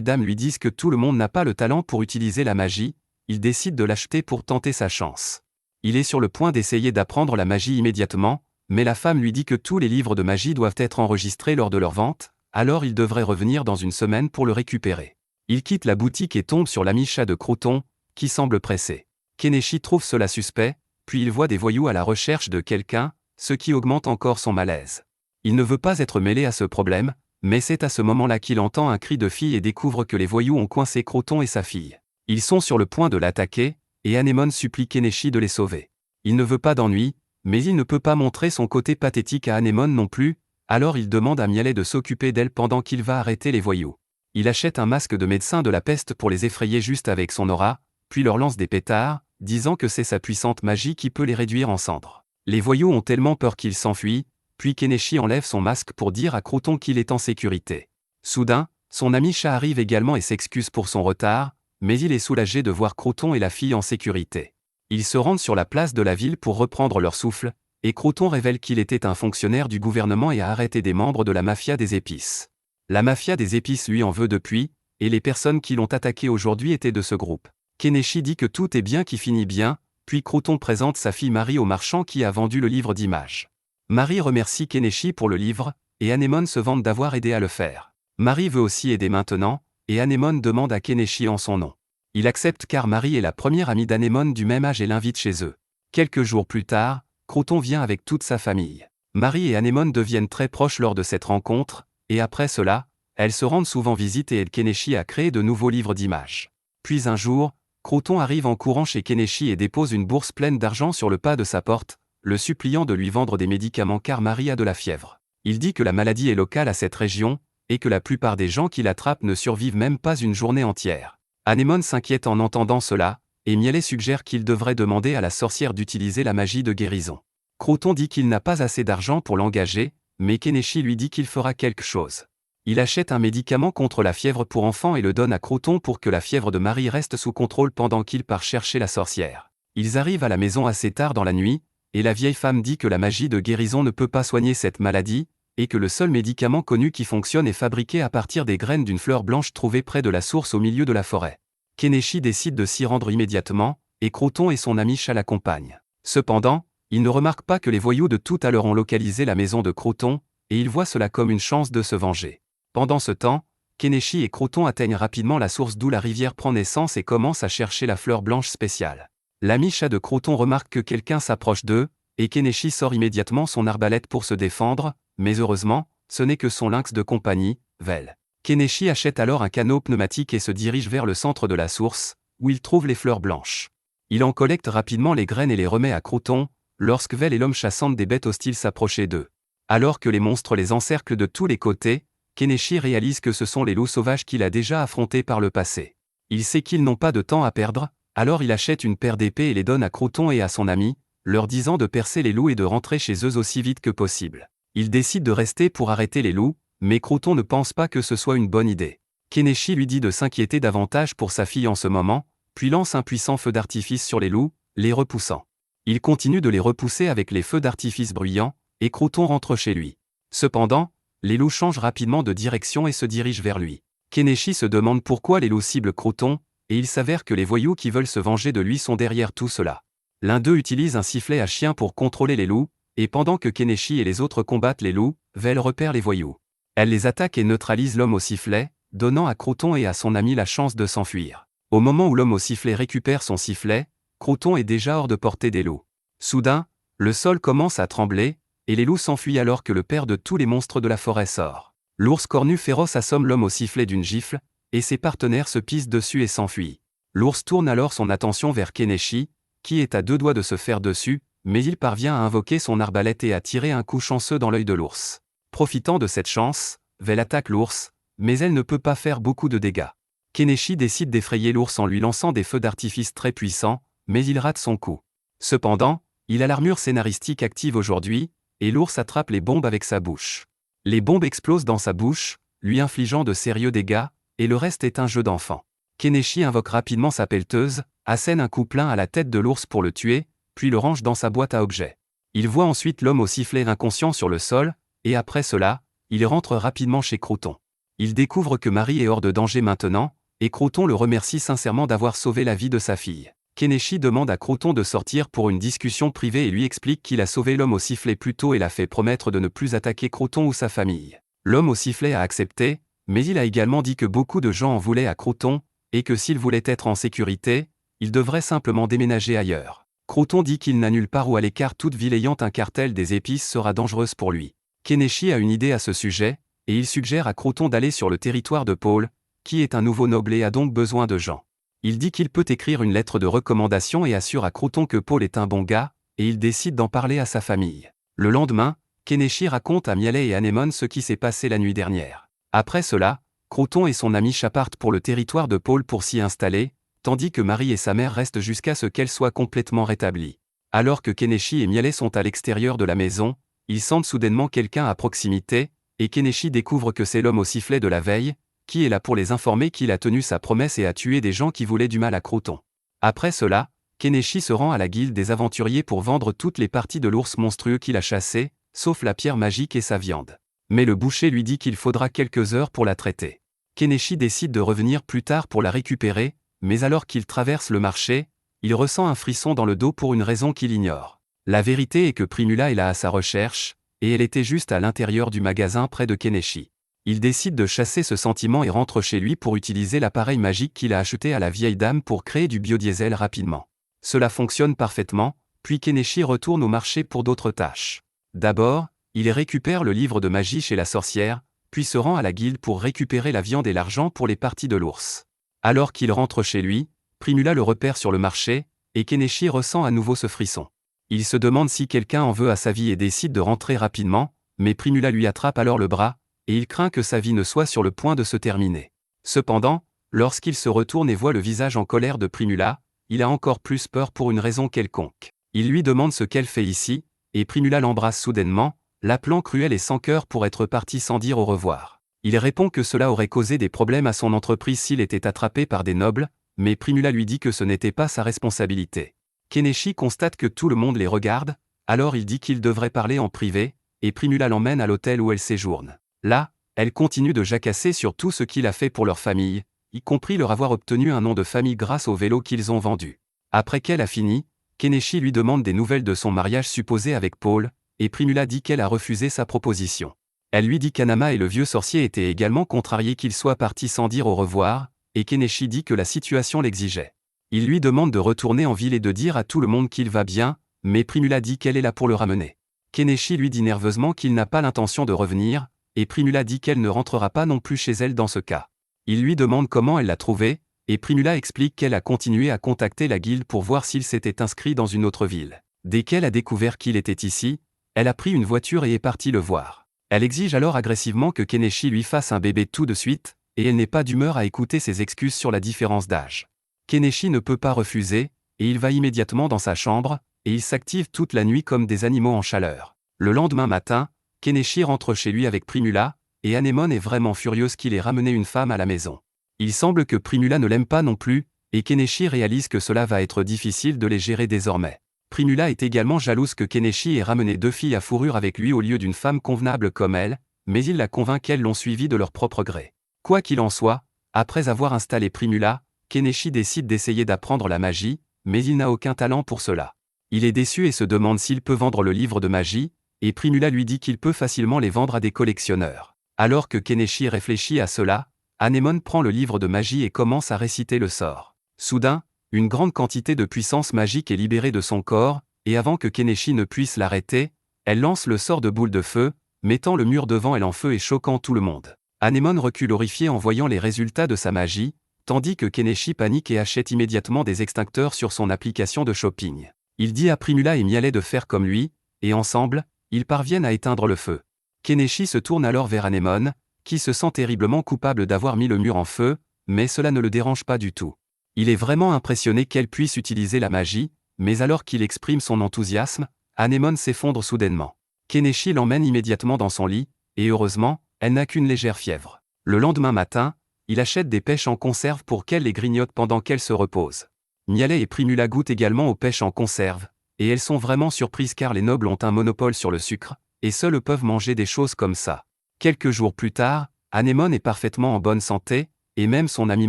Speaker 1: dame lui dise que tout le monde n'a pas le talent pour utiliser la magie, il décide de l'acheter pour tenter sa chance. Il est sur le point d'essayer d'apprendre la magie immédiatement, mais la femme lui dit que tous les livres de magie doivent être enregistrés lors de leur vente, alors il devrait revenir dans une semaine pour le récupérer. Il quitte la boutique et tombe sur l'ami chat de Croton, qui semble pressé. Keneshi trouve cela suspect, puis il voit des voyous à la recherche de quelqu'un, ce qui augmente encore son malaise. Il ne veut pas être mêlé à ce problème, mais c'est à ce moment-là qu'il entend un cri de fille et découvre que les voyous ont coincé Croton et sa fille. Ils sont sur le point de l'attaquer, et Anémone supplie Keneshi de les sauver. Il ne veut pas d'ennui, mais il ne peut pas montrer son côté pathétique à Anémone non plus, alors il demande à Mialet de s'occuper d'elle pendant qu'il va arrêter les voyous. Il achète un masque de médecin de la peste pour les effrayer juste avec son aura, puis leur lance des pétards, disant que c'est sa puissante magie qui peut les réduire en cendres. Les voyous ont tellement peur qu'ils s'enfuient, puis Keneshi enlève son masque pour dire à Croton qu'il est en sécurité. Soudain, son ami chat arrive également et s'excuse pour son retard, mais il est soulagé de voir Croton et la fille en sécurité. Ils se rendent sur la place de la ville pour reprendre leur souffle, et Croton révèle qu'il était un fonctionnaire du gouvernement et a arrêté des membres de la mafia des épices. La mafia des épices lui en veut depuis, et les personnes qui l'ont attaqué aujourd'hui étaient de ce groupe. Keneshi dit que tout est bien qui finit bien, puis Croton présente sa fille Marie au marchand qui a vendu le livre d'images. Marie remercie Keneshi pour le livre, et Anémone se vante d'avoir aidé à le faire. Marie veut aussi aider maintenant, et Anémone demande à Keneshi en son nom. Il accepte car Marie est la première amie d'Anémone du même âge et l'invite chez eux. Quelques jours plus tard, Croton vient avec toute sa famille. Marie et Anémone deviennent très proches lors de cette rencontre, et après cela, elles se rendent souvent visite et aident Keneshi à créer de nouveaux livres d'images. Puis un jour, Croton arrive en courant chez Keneshi et dépose une bourse pleine d'argent sur le pas de sa porte, le suppliant de lui vendre des médicaments car Marie a de la fièvre. Il dit que la maladie est locale à cette région, et que la plupart des gens qui l'attrapent ne survivent même pas une journée entière. Anémone s'inquiète en entendant cela, et Mialet suggère qu'il devrait demander à la sorcière d'utiliser la magie de guérison. Croton dit qu'il n'a pas assez d'argent pour l'engager, mais Keneshi lui dit qu'il fera quelque chose. Il achète un médicament contre la fièvre pour enfants et le donne à Croton pour que la fièvre de Marie reste sous contrôle pendant qu'il part chercher la sorcière. Ils arrivent à la maison assez tard dans la nuit, et la vieille femme dit que la magie de guérison ne peut pas soigner cette maladie, et que le seul médicament connu qui fonctionne est fabriqué à partir des graines d'une fleur blanche trouvée près de la source au milieu de la forêt. Keneshi décide de s'y rendre immédiatement, et Croton et son ami chat l'accompagnent. Cependant, il ne remarque pas que les voyous de tout à l'heure ont localisé la maison de Croton, et il voit cela comme une chance de se venger. Pendant ce temps, Keneshi et Croton atteignent rapidement la source d'où la rivière prend naissance et commencent à chercher la fleur blanche spéciale. L'ami chat de Croton remarque que quelqu'un s'approche d'eux, et Keneshi sort immédiatement son arbalète pour se défendre, mais heureusement, ce n'est que son lynx de compagnie, Vel. Keneshi achète alors un canot pneumatique et se dirige vers le centre de la source, où il trouve les fleurs blanches. Il en collecte rapidement les graines et les remet à Croton, lorsque Vel et l'homme chassant des bêtes hostiles s'approchaient d'eux. Alors que les monstres les encerclent de tous les côtés, Keneshi réalise que ce sont les loups sauvages qu'il a déjà affrontés par le passé. Il sait qu'ils n'ont pas de temps à perdre, alors il achète une paire d'épées et les donne à Croton et à son ami, leur disant de percer les loups et de rentrer chez eux aussi vite que possible. Il décide de rester pour arrêter les loups, Mais Croton ne pense pas que ce soit une bonne idée. Keneshi lui dit de s'inquiéter davantage pour sa fille en ce moment, puis lance un puissant feu d'artifice sur les loups, les repoussant. Il continue de les repousser avec les feux d'artifice bruyants, et Croton rentre chez lui. Cependant, les loups changent rapidement de direction et se dirigent vers lui. Keneshi se demande pourquoi les loups ciblent Croton, et il s'avère que les voyous qui veulent se venger de lui sont derrière tout cela. L'un d'eux utilise un sifflet à chien pour contrôler les loups, et pendant que Keneshi et les autres combattent les loups, Vel repère les voyous. Elle les attaque et neutralise l'homme au sifflet, donnant à Croton et à son ami la chance de s'enfuir. Au moment où l'homme au sifflet récupère son sifflet, Croton est déjà hors de portée des loups. Soudain, le sol commence à trembler, et les loups s'enfuient alors que le père de tous les monstres de la forêt sort. L'ours cornu féroce assomme l'homme au sifflet d'une gifle, et ses partenaires se pissent dessus et s'enfuient. L'ours tourne alors son attention vers Keneshi, qui est à 2 doigts de se faire dessus, mais il parvient à invoquer son arbalète et à tirer un coup chanceux dans l'œil de l'ours. Profitant de cette chance, Vel attaque l'ours, mais elle ne peut pas faire beaucoup de dégâts. Keneshi décide d'effrayer l'ours en lui lançant des feux d'artifice très puissants, mais il rate son coup. Cependant, il a l'armure scénaristique active aujourd'hui, et l'ours attrape les bombes avec sa bouche. Les bombes explosent dans sa bouche, lui infligeant de sérieux dégâts, et le reste est un jeu d'enfant. Keneshi invoque rapidement sa pelleteuse, assène un coup plein à la tête de l'ours pour le tuer, puis le range dans sa boîte à objets. Il voit ensuite l'homme au sifflet inconscient sur le sol, et après cela, il rentre rapidement chez Croton. Il découvre que Marie est hors de danger maintenant, et Croton le remercie sincèrement d'avoir sauvé la vie de sa fille. Keneshi demande à Croton de sortir pour une discussion privée et lui explique qu'il a sauvé l'homme au sifflet plus tôt et l'a fait promettre de ne plus attaquer Croton ou sa famille. L'homme au sifflet a accepté, mais il a également dit que beaucoup de gens en voulaient à Croton, et que s'il voulait être en sécurité, il devrait simplement déménager ailleurs. Croton dit qu'il n'a nulle part où aller car toute ville ayant un cartel des épices sera dangereuse pour lui. Keneshi a une idée à ce sujet, et il suggère à Croton d'aller sur le territoire de Paul, qui est un nouveau noble et a donc besoin de gens. Il dit qu'il peut écrire une lettre de recommandation et assure à Croton que Paul est un bon gars, et il décide d'en parler à sa famille. Le lendemain, Keneshi raconte à Mialet et Anémone ce qui s'est passé la nuit dernière. Après cela, Croton et son ami partent pour le territoire de Paul pour s'y installer, tandis que Marie et sa mère restent jusqu'à ce qu'elle soit complètement rétablie. Alors que Keneshi et Mialet sont à l'extérieur de la maison, ils sentent soudainement quelqu'un à proximité, et Keneshi découvre que c'est l'homme au sifflet de la veille, qui est là pour les informer qu'il a tenu sa promesse et a tué des gens qui voulaient du mal à Croton. Après cela, Keneshi se rend à la guilde des aventuriers pour vendre toutes les parties de l'ours monstrueux qu'il a chassé, sauf la pierre magique et sa viande. Mais le boucher lui dit qu'il faudra quelques heures pour la traiter. Keneshi décide de revenir plus tard pour la récupérer, mais alors qu'il traverse le marché, il ressent un frisson dans le dos pour une raison qu'il ignore. La vérité est que Primula est là à sa recherche, et elle était juste à l'intérieur du magasin près de Keneshi. Il décide de chasser ce sentiment et rentre chez lui pour utiliser l'appareil magique qu'il a acheté à la vieille dame pour créer du biodiesel rapidement. Cela fonctionne parfaitement, puis Keneshi retourne au marché pour d'autres tâches. D'abord, il récupère le livre de magie chez la sorcière, puis se rend à la guilde pour récupérer la viande et l'argent pour les parties de l'ours. Alors qu'il rentre chez lui, Primula le repère sur le marché, et Keneshi ressent à nouveau ce frisson. Il se demande si quelqu'un en veut à sa vie et décide de rentrer rapidement, mais Primula lui attrape alors le bras, et il craint que sa vie ne soit sur le point de se terminer. Cependant, lorsqu'il se retourne et voit le visage en colère de Primula, il a encore plus peur pour une raison quelconque. Il lui demande ce qu'elle fait ici, et Primula l'embrasse soudainement, l'appelant cruel et sans cœur pour être parti sans dire au revoir. Il répond que cela aurait causé des problèmes à son entreprise s'il était attrapé par des nobles, mais Primula lui dit que ce n'était pas sa responsabilité. Keneshi constate que tout le monde les regarde, alors il dit qu'il devrait parler en privé, et Primula l'emmène à l'hôtel où elle séjourne. Là, elle continue de jacasser sur tout ce qu'il a fait pour leur famille, y compris leur avoir obtenu un nom de famille grâce au vélo qu'ils ont vendu. Après qu'elle a fini, Keneshi lui demande des nouvelles de son mariage supposé avec Paul, et Primula dit qu'elle a refusé sa proposition. Elle lui dit qu'Anama et le vieux sorcier étaient également contrariés qu'il soit parti sans dire au revoir, et Keneshi dit que la situation l'exigeait. Il lui demande de retourner en ville et de dire à tout le monde qu'il va bien, mais Primula dit qu'elle est là pour le ramener. Keneshi lui dit nerveusement qu'il n'a pas l'intention de revenir, et Primula dit qu'elle ne rentrera pas non plus chez elle dans ce cas. Il lui demande comment elle l'a trouvé, et Primula explique qu'elle a continué à contacter la guilde pour voir s'il s'était inscrit dans une autre ville. Dès qu'elle a découvert qu'il était ici, elle a pris une voiture et est partie le voir. Elle exige alors agressivement que Keneshi lui fasse un bébé tout de suite, et elle n'est pas d'humeur à écouter ses excuses sur la différence d'âge. Keneshi ne peut pas refuser, et il va immédiatement dans sa chambre, et il s'active toute la nuit comme des animaux en chaleur. Le lendemain matin, Keneshi rentre chez lui avec Primula, et Anémone est vraiment furieuse qu'il ait ramené une femme à la maison. Il semble que Primula ne l'aime pas non plus, et Keneshi réalise que cela va être difficile de les gérer désormais. Primula est également jalouse que Keneshi ait ramené 2 filles à fourrure avec lui au lieu d'une femme convenable comme elle, mais il la convainc qu'elles l'ont suivi de leur propre gré. Quoi qu'il en soit, après avoir installé Primula, Keneshi décide d'essayer d'apprendre la magie, mais il n'a aucun talent pour cela. Il est déçu et se demande s'il peut vendre le livre de magie, et Primula lui dit qu'il peut facilement les vendre à des collectionneurs. Alors que Keneshi réfléchit à cela, Anémone prend le livre de magie et commence à réciter le sort. Soudain, une grande quantité de puissance magique est libérée de son corps, et avant que Keneshi ne puisse l'arrêter, elle lance le sort de boule de feu, mettant le mur devant elle en feu et choquant tout le monde. Anémone recule horrifiée en voyant les résultats de sa magie, tandis que Keneshi panique et achète immédiatement des extincteurs sur son application de shopping. Il dit à Primula et Mialet de faire comme lui, et ensemble, ils parviennent à éteindre le feu. Keneshi se tourne alors vers Anémone, qui se sent terriblement coupable d'avoir mis le mur en feu, mais cela ne le dérange pas du tout. Il est vraiment impressionné qu'elle puisse utiliser la magie, mais alors qu'il exprime son enthousiasme, Anémone s'effondre soudainement. Keneshi l'emmène immédiatement dans son lit, et heureusement, elle n'a qu'une légère fièvre. Le lendemain matin, il achète des pêches en conserve pour qu'elle les grignote pendant qu'elle se repose. Mialet et Primula goûtent également aux pêches en conserve, et elles sont vraiment surprises car les nobles ont un monopole sur le sucre, et seuls eux peuvent manger des choses comme ça. Quelques jours plus tard, Anémone est parfaitement en bonne santé, et même son ami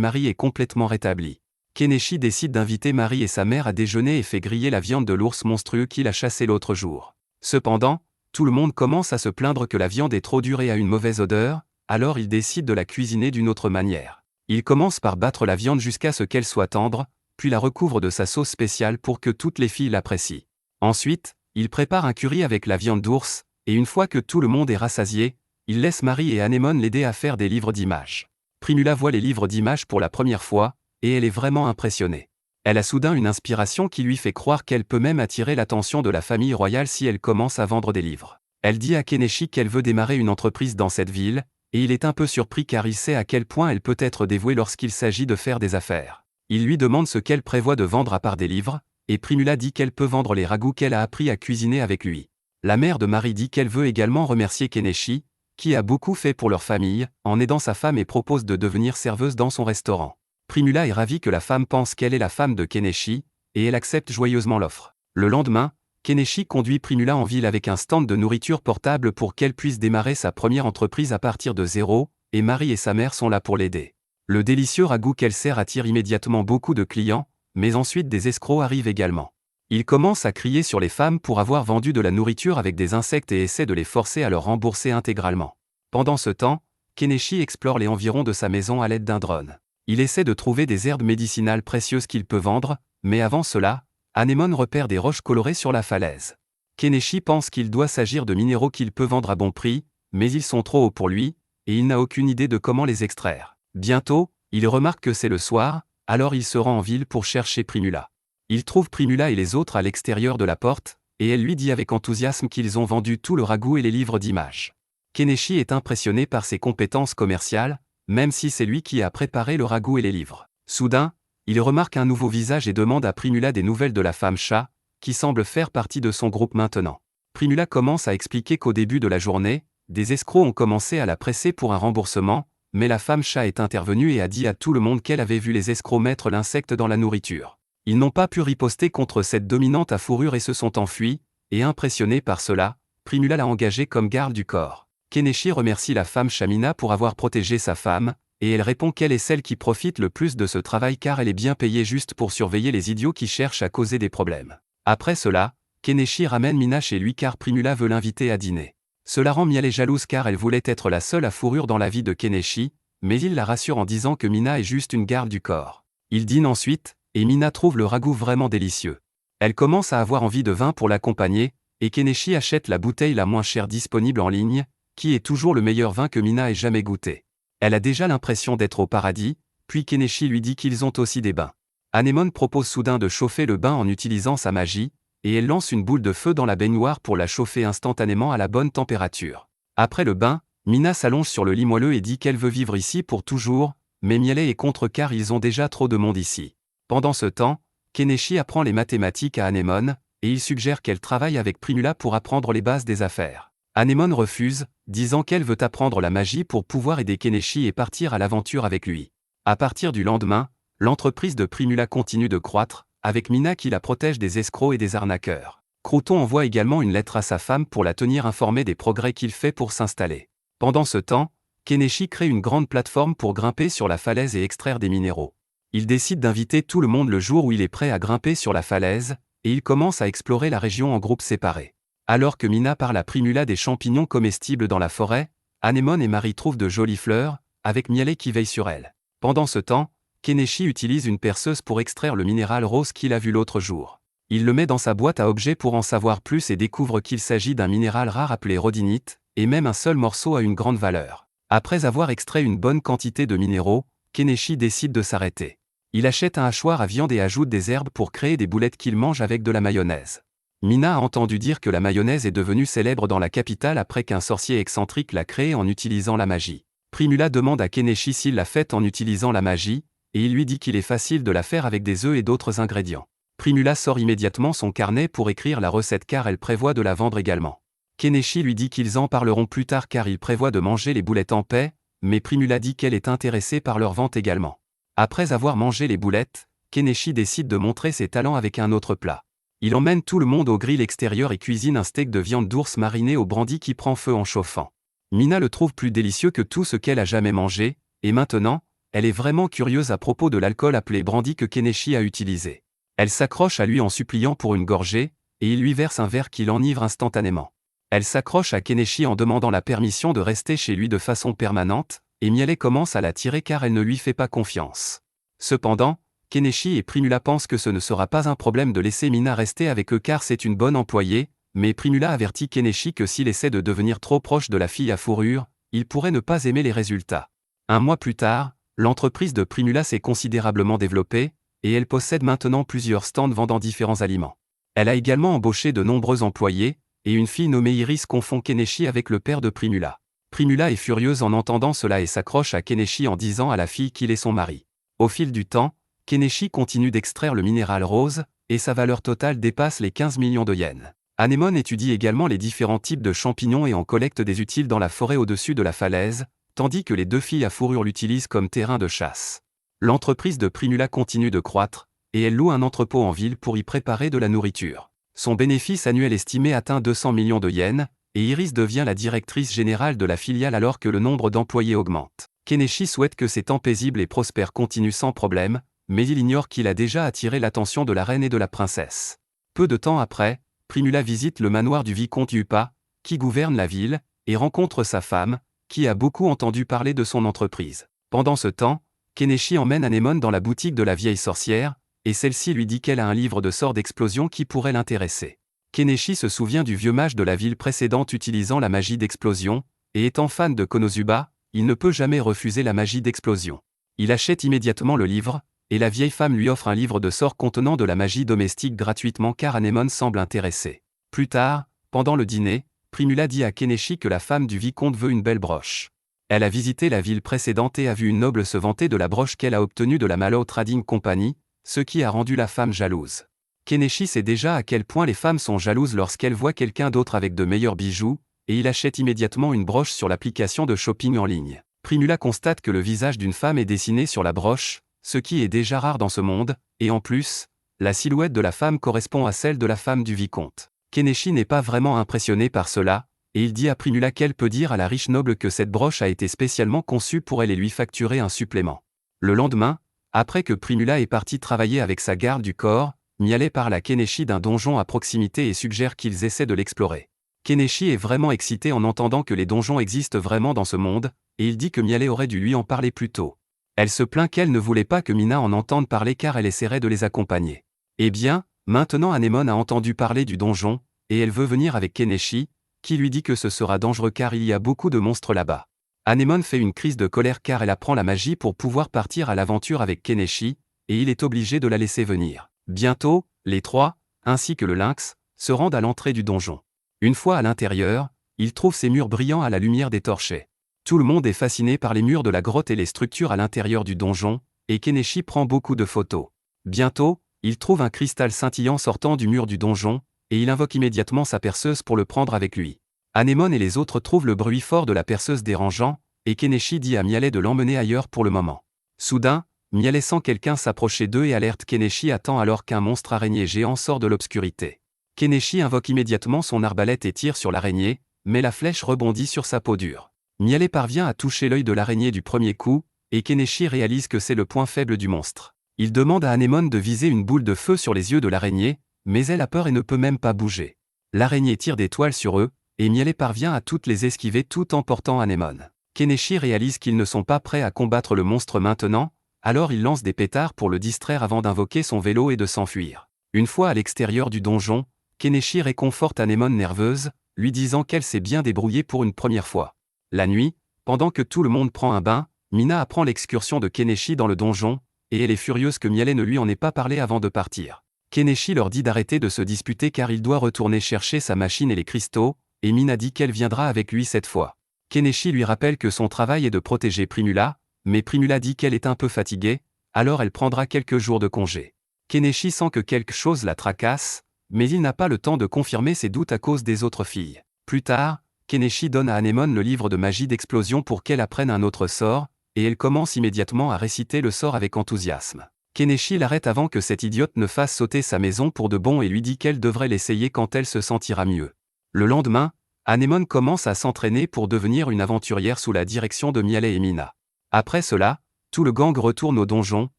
Speaker 1: Marie est complètement rétabli. Keneshi décide d'inviter Marie et sa mère à déjeuner et fait griller la viande de l'ours monstrueux qu'il a chassé l'autre jour. Cependant, tout le monde commence à se plaindre que la viande est trop dure et a une mauvaise odeur, alors il décide de la cuisiner d'une autre manière. Il commence par battre la viande jusqu'à ce qu'elle soit tendre, puis la recouvre de sa sauce spéciale pour que toutes les filles l'apprécient. Ensuite, il prépare un curry avec la viande d'ours, et une fois que tout le monde est rassasié, il laisse Marie et Anémone l'aider à faire des livres d'images. Primula voit les livres d'images pour la première fois, et elle est vraiment impressionnée. Elle a soudain une inspiration qui lui fait croire qu'elle peut même attirer l'attention de la famille royale si elle commence à vendre des livres. Elle dit à Keneshi qu'elle veut démarrer une entreprise dans cette ville, et il est un peu surpris car il sait à quel point elle peut être dévouée lorsqu'il s'agit de faire des affaires. Il lui demande ce qu'elle prévoit de vendre à part des livres, et Primula dit qu'elle peut vendre les ragoûts qu'elle a appris à cuisiner avec lui. La mère de Marie dit qu'elle veut également remercier Keneshi, qui a beaucoup fait pour leur famille, en aidant sa femme et propose de devenir serveuse dans son restaurant. Primula est ravie que la femme pense qu'elle est la femme de Keneshi, et elle accepte joyeusement l'offre. Le lendemain, Keneshi conduit Primula en ville avec un stand de nourriture portable pour qu'elle puisse démarrer sa première entreprise à partir de zéro, et Marie et sa mère sont là pour l'aider. Le délicieux ragoût qu'elle sert attire immédiatement beaucoup de clients, mais ensuite des escrocs arrivent également. Ils commencent à crier sur les femmes pour avoir vendu de la nourriture avec des insectes et essaient de les forcer à leur rembourser intégralement. Pendant ce temps, Keneshi explore les environs de sa maison à l'aide d'un drone. Il essaie de trouver des herbes médicinales précieuses qu'il peut vendre, mais avant cela, Anémone repère des roches colorées sur la falaise. Keneshi pense qu'il doit s'agir de minéraux qu'il peut vendre à bon prix, mais ils sont trop hauts pour lui, et il n'a aucune idée de comment les extraire. Bientôt, il remarque que c'est le soir, alors il se rend en ville pour chercher Primula. Il trouve Primula et les autres à l'extérieur de la porte, et elle lui dit avec enthousiasme qu'ils ont vendu tout le ragoût et les livres d'images. Keneshi est impressionné par ses compétences commerciales, même si c'est lui qui a préparé le ragoût et les livres. Soudain, il remarque un nouveau visage et demande à Primula des nouvelles de la femme chat, qui semble faire partie de son groupe maintenant. Primula commence à expliquer qu'au début de la journée, des escrocs ont commencé à la presser pour un remboursement, mais la femme chat est intervenue et a dit à tout le monde qu'elle avait vu les escrocs mettre l'insecte dans la nourriture. Ils n'ont pas pu riposter contre cette dominante à fourrure et se sont enfuis, et impressionné par cela, Primula l'a engagée comme garde du corps. Keneshi remercie la femme Chamina pour avoir protégé sa femme, et elle répond qu'elle est celle qui profite le plus de ce travail car elle est bien payée juste pour surveiller les idiots qui cherchent à causer des problèmes. Après cela, Keneshi ramène Mina chez lui car Primula veut l'inviter à dîner. Cela rend Mialet jalouse car elle voulait être la seule à fourrure dans la vie de Keneshi, mais il la rassure en disant que Mina est juste une garde du corps. Ils dînent ensuite, et Mina trouve le ragoût vraiment délicieux. Elle commence à avoir envie de vin pour l'accompagner, et Keneshi achète la bouteille la moins chère disponible en ligne, qui est toujours le meilleur vin que Mina ait jamais goûté. Elle a déjà l'impression d'être au paradis, puis Keneshi lui dit qu'ils ont aussi des bains. Anémone propose soudain de chauffer le bain en utilisant sa magie, et elle lance une boule de feu dans la baignoire pour la chauffer instantanément à la bonne température. Après le bain, Mina s'allonge sur le lit moelleux et dit qu'elle veut vivre ici pour toujours, mais Mialet est contre car ils ont déjà trop de monde ici. Pendant ce temps, Keneshi apprend les mathématiques à Anémone, et il suggère qu'elle travaille avec Primula pour apprendre les bases des affaires. Anemone refuse, disant qu'elle veut apprendre la magie pour pouvoir aider Keneshi et partir à l'aventure avec lui. À partir du lendemain, l'entreprise de Primula continue de croître, avec Mina qui la protège des escrocs et des arnaqueurs. Crouton envoie également une lettre à sa femme pour la tenir informée des progrès qu'il fait pour s'installer. Pendant ce temps, Keneshi crée une grande plateforme pour grimper sur la falaise et extraire des minéraux. Il décide d'inviter tout le monde le jour où il est prêt à grimper sur la falaise, et il commence à explorer la région en groupes séparés. Alors que Mina parle à Primula des champignons comestibles dans la forêt, Anemone et Marie trouvent de jolies fleurs, avec Mialet qui veille sur elles. Pendant ce temps, Keneshi utilise une perceuse pour extraire le minéral rose qu'il a vu l'autre jour. Il le met dans sa boîte à objets pour en savoir plus et découvre qu'il s'agit d'un minéral rare appelé rhodinite, et même un seul morceau a une grande valeur. Après avoir extrait une bonne quantité de minéraux, Keneshi décide de s'arrêter. Il achète un hachoir à viande et ajoute des herbes pour créer des boulettes qu'il mange avec de la mayonnaise. Mina a entendu dire que la mayonnaise est devenue célèbre dans la capitale après qu'un sorcier excentrique l'a créée en utilisant la magie. Primula demande à Keneshi s'il l'a faite en utilisant la magie, et il lui dit qu'il est facile de la faire avec des œufs et d'autres ingrédients. Primula sort immédiatement son carnet pour écrire la recette car elle prévoit de la vendre également. Keneshi lui dit qu'ils en parleront plus tard car il prévoit de manger les boulettes en paix, mais Primula dit qu'elle est intéressée par leur vente également. Après avoir mangé les boulettes, Keneshi décide de montrer ses talents avec un autre plat. Il emmène tout le monde au grill extérieur et cuisine un steak de viande d'ours mariné au brandy qui prend feu en chauffant. Mina le trouve plus délicieux que tout ce qu'elle a jamais mangé, et maintenant, elle est vraiment curieuse à propos de l'alcool appelé brandy que Keneshi a utilisé. Elle s'accroche à lui en suppliant pour une gorgée, et il lui verse un verre qui l'enivre instantanément. Elle s'accroche à Keneshi en demandant la permission de rester chez lui de façon permanente, et Mialet commence à la tirer car elle ne lui fait pas confiance. Cependant, Keneshi et Primula pensent que ce ne sera pas un problème de laisser Mina rester avec eux car c'est une bonne employée, mais Primula avertit Keneshi que s'il essaie de devenir trop proche de la fille à fourrure, il pourrait ne pas aimer les résultats. Un mois plus tard, l'entreprise de Primula s'est considérablement développée, et elle possède maintenant plusieurs stands vendant différents aliments. Elle a également embauché de nombreux employés, et une fille nommée Iris confond Keneshi avec le père de Primula. Primula est furieuse en entendant cela et s'accroche à Keneshi en disant à la fille qu'il est son mari. Au fil du temps, Keneshi continue d'extraire le minéral rose, et sa valeur totale dépasse les 15 millions de yens. Anemone étudie également les différents types de champignons et en collecte des utiles dans la forêt au-dessus de la falaise, tandis que les deux filles à fourrure l'utilisent comme terrain de chasse. L'entreprise de Primula continue de croître, et elle loue un entrepôt en ville pour y préparer de la nourriture. Son bénéfice annuel estimé atteint 200 millions de yens, et Iris devient la directrice générale de la filiale alors que le nombre d'employés augmente. Keneshi souhaite que ces temps paisibles et prospères continuent sans problème, mais il ignore qu'il a déjà attiré l'attention de la reine et de la princesse. Peu de temps après, Primula visite le manoir du vicomte Yupa, qui gouverne la ville, et rencontre sa femme, qui a beaucoup entendu parler de son entreprise. Pendant ce temps, Keneshi emmène Anemone dans la boutique de la vieille sorcière, et celle-ci lui dit qu'elle a un livre de sorts d'explosion qui pourrait l'intéresser. Keneshi se souvient du vieux mage de la ville précédente utilisant la magie d'explosion, et étant fan de Konosuba, il ne peut jamais refuser la magie d'explosion. Il achète immédiatement le livre, et la vieille femme lui offre un livre de sorts contenant de la magie domestique gratuitement car Anemone semble intéressée. Plus tard, pendant le dîner, Primula dit à Keneshi que la femme du vicomte veut une belle broche. Elle a visité la ville précédente et a vu une noble se vanter de la broche qu'elle a obtenue de la Malo Trading Company, ce qui a rendu la femme jalouse. Keneshi sait déjà à quel point les femmes sont jalouses lorsqu'elles voient quelqu'un d'autre avec de meilleurs bijoux, et il achète immédiatement une broche sur l'application de shopping en ligne. Primula constate que le visage d'une femme est dessiné sur la broche, ce qui est déjà rare dans ce monde, et en plus, la silhouette de la femme correspond à celle de la femme du vicomte. Keneshi n'est pas vraiment impressionné par cela, et il dit à Primula qu'elle peut dire à la riche noble que cette broche a été spécialement conçue pour elle et lui facturer un supplément. Le lendemain, après que Primula est parti travailler avec sa garde du corps, Mialet parle à Keneshi d'un donjon à proximité et suggère qu'ils essaient de l'explorer. Keneshi est vraiment excité en entendant que les donjons existent vraiment dans ce monde, et il dit que Mialet aurait dû lui en parler plus tôt. Elle se plaint qu'elle ne voulait pas que Mina en entende parler car elle essaierait de les accompagner. Eh bien, maintenant Anemone a entendu parler du donjon, et elle veut venir avec Keneshi, qui lui dit que ce sera dangereux car il y a beaucoup de monstres là-bas. Anemone fait une crise de colère car elle apprend la magie pour pouvoir partir à l'aventure avec Keneshi, et il est obligé de la laisser venir. Bientôt, les trois, ainsi que le lynx, se rendent à l'entrée du donjon. Une fois à l'intérieur, ils trouvent ces murs brillants à la lumière des torchets. Tout le monde est fasciné par les murs de la grotte et les structures à l'intérieur du donjon, et Keneshi prend beaucoup de photos. Bientôt, il trouve un cristal scintillant sortant du mur du donjon, et il invoque immédiatement sa perceuse pour le prendre avec lui. Anémone et les autres trouvent le bruit fort de la perceuse dérangeant, et Keneshi dit à Mialet de l'emmener ailleurs pour le moment. Soudain, Mialet sent quelqu'un s'approcher d'eux et alerte Keneshi attend alors qu'un monstre araignée géant sort de l'obscurité. Keneshi invoque immédiatement son arbalète et tire sur l'araignée, mais la flèche rebondit sur sa peau dure. Mialet parvient à toucher l'œil de l'araignée du premier coup, et Keneshi réalise que c'est le point faible du monstre. Il demande à Anémone de viser une boule de feu sur les yeux de l'araignée, mais elle a peur et ne peut même pas bouger. L'araignée tire des toiles sur eux, et Mialet parvient à toutes les esquiver tout en portant Anémone. Keneshi réalise qu'ils ne sont pas prêts à combattre le monstre maintenant, alors il lance des pétards pour le distraire avant d'invoquer son vélo et de s'enfuir. Une fois à l'extérieur du donjon, Keneshi réconforte Anémone nerveuse, lui disant qu'elle s'est bien débrouillée pour une première fois. La nuit, pendant que tout le monde prend un bain, Mina apprend l'excursion de Keneshi dans le donjon, et elle est furieuse que Mialet ne lui en ait pas parlé avant de partir. Keneshi leur dit d'arrêter de se disputer car il doit retourner chercher sa machine et les cristaux, et Mina dit qu'elle viendra avec lui cette fois. Keneshi lui rappelle que son travail est de protéger Primula, mais Primula dit qu'elle est un peu fatiguée, alors elle prendra quelques jours de congé. Keneshi sent que quelque chose la tracasse, mais il n'a pas le temps de confirmer ses doutes à cause des autres filles. Plus tard, Keneshi donne à Anémone le livre de magie d'explosion pour qu'elle apprenne un autre sort, et elle commence immédiatement à réciter le sort avec enthousiasme. Keneshi l'arrête avant que cette idiote ne fasse sauter sa maison pour de bon et lui dit qu'elle devrait l'essayer quand elle se sentira mieux. Le lendemain, Anémone commence à s'entraîner pour devenir une aventurière sous la direction de Mialet et Mina. Après cela, tout le gang retourne au donjon,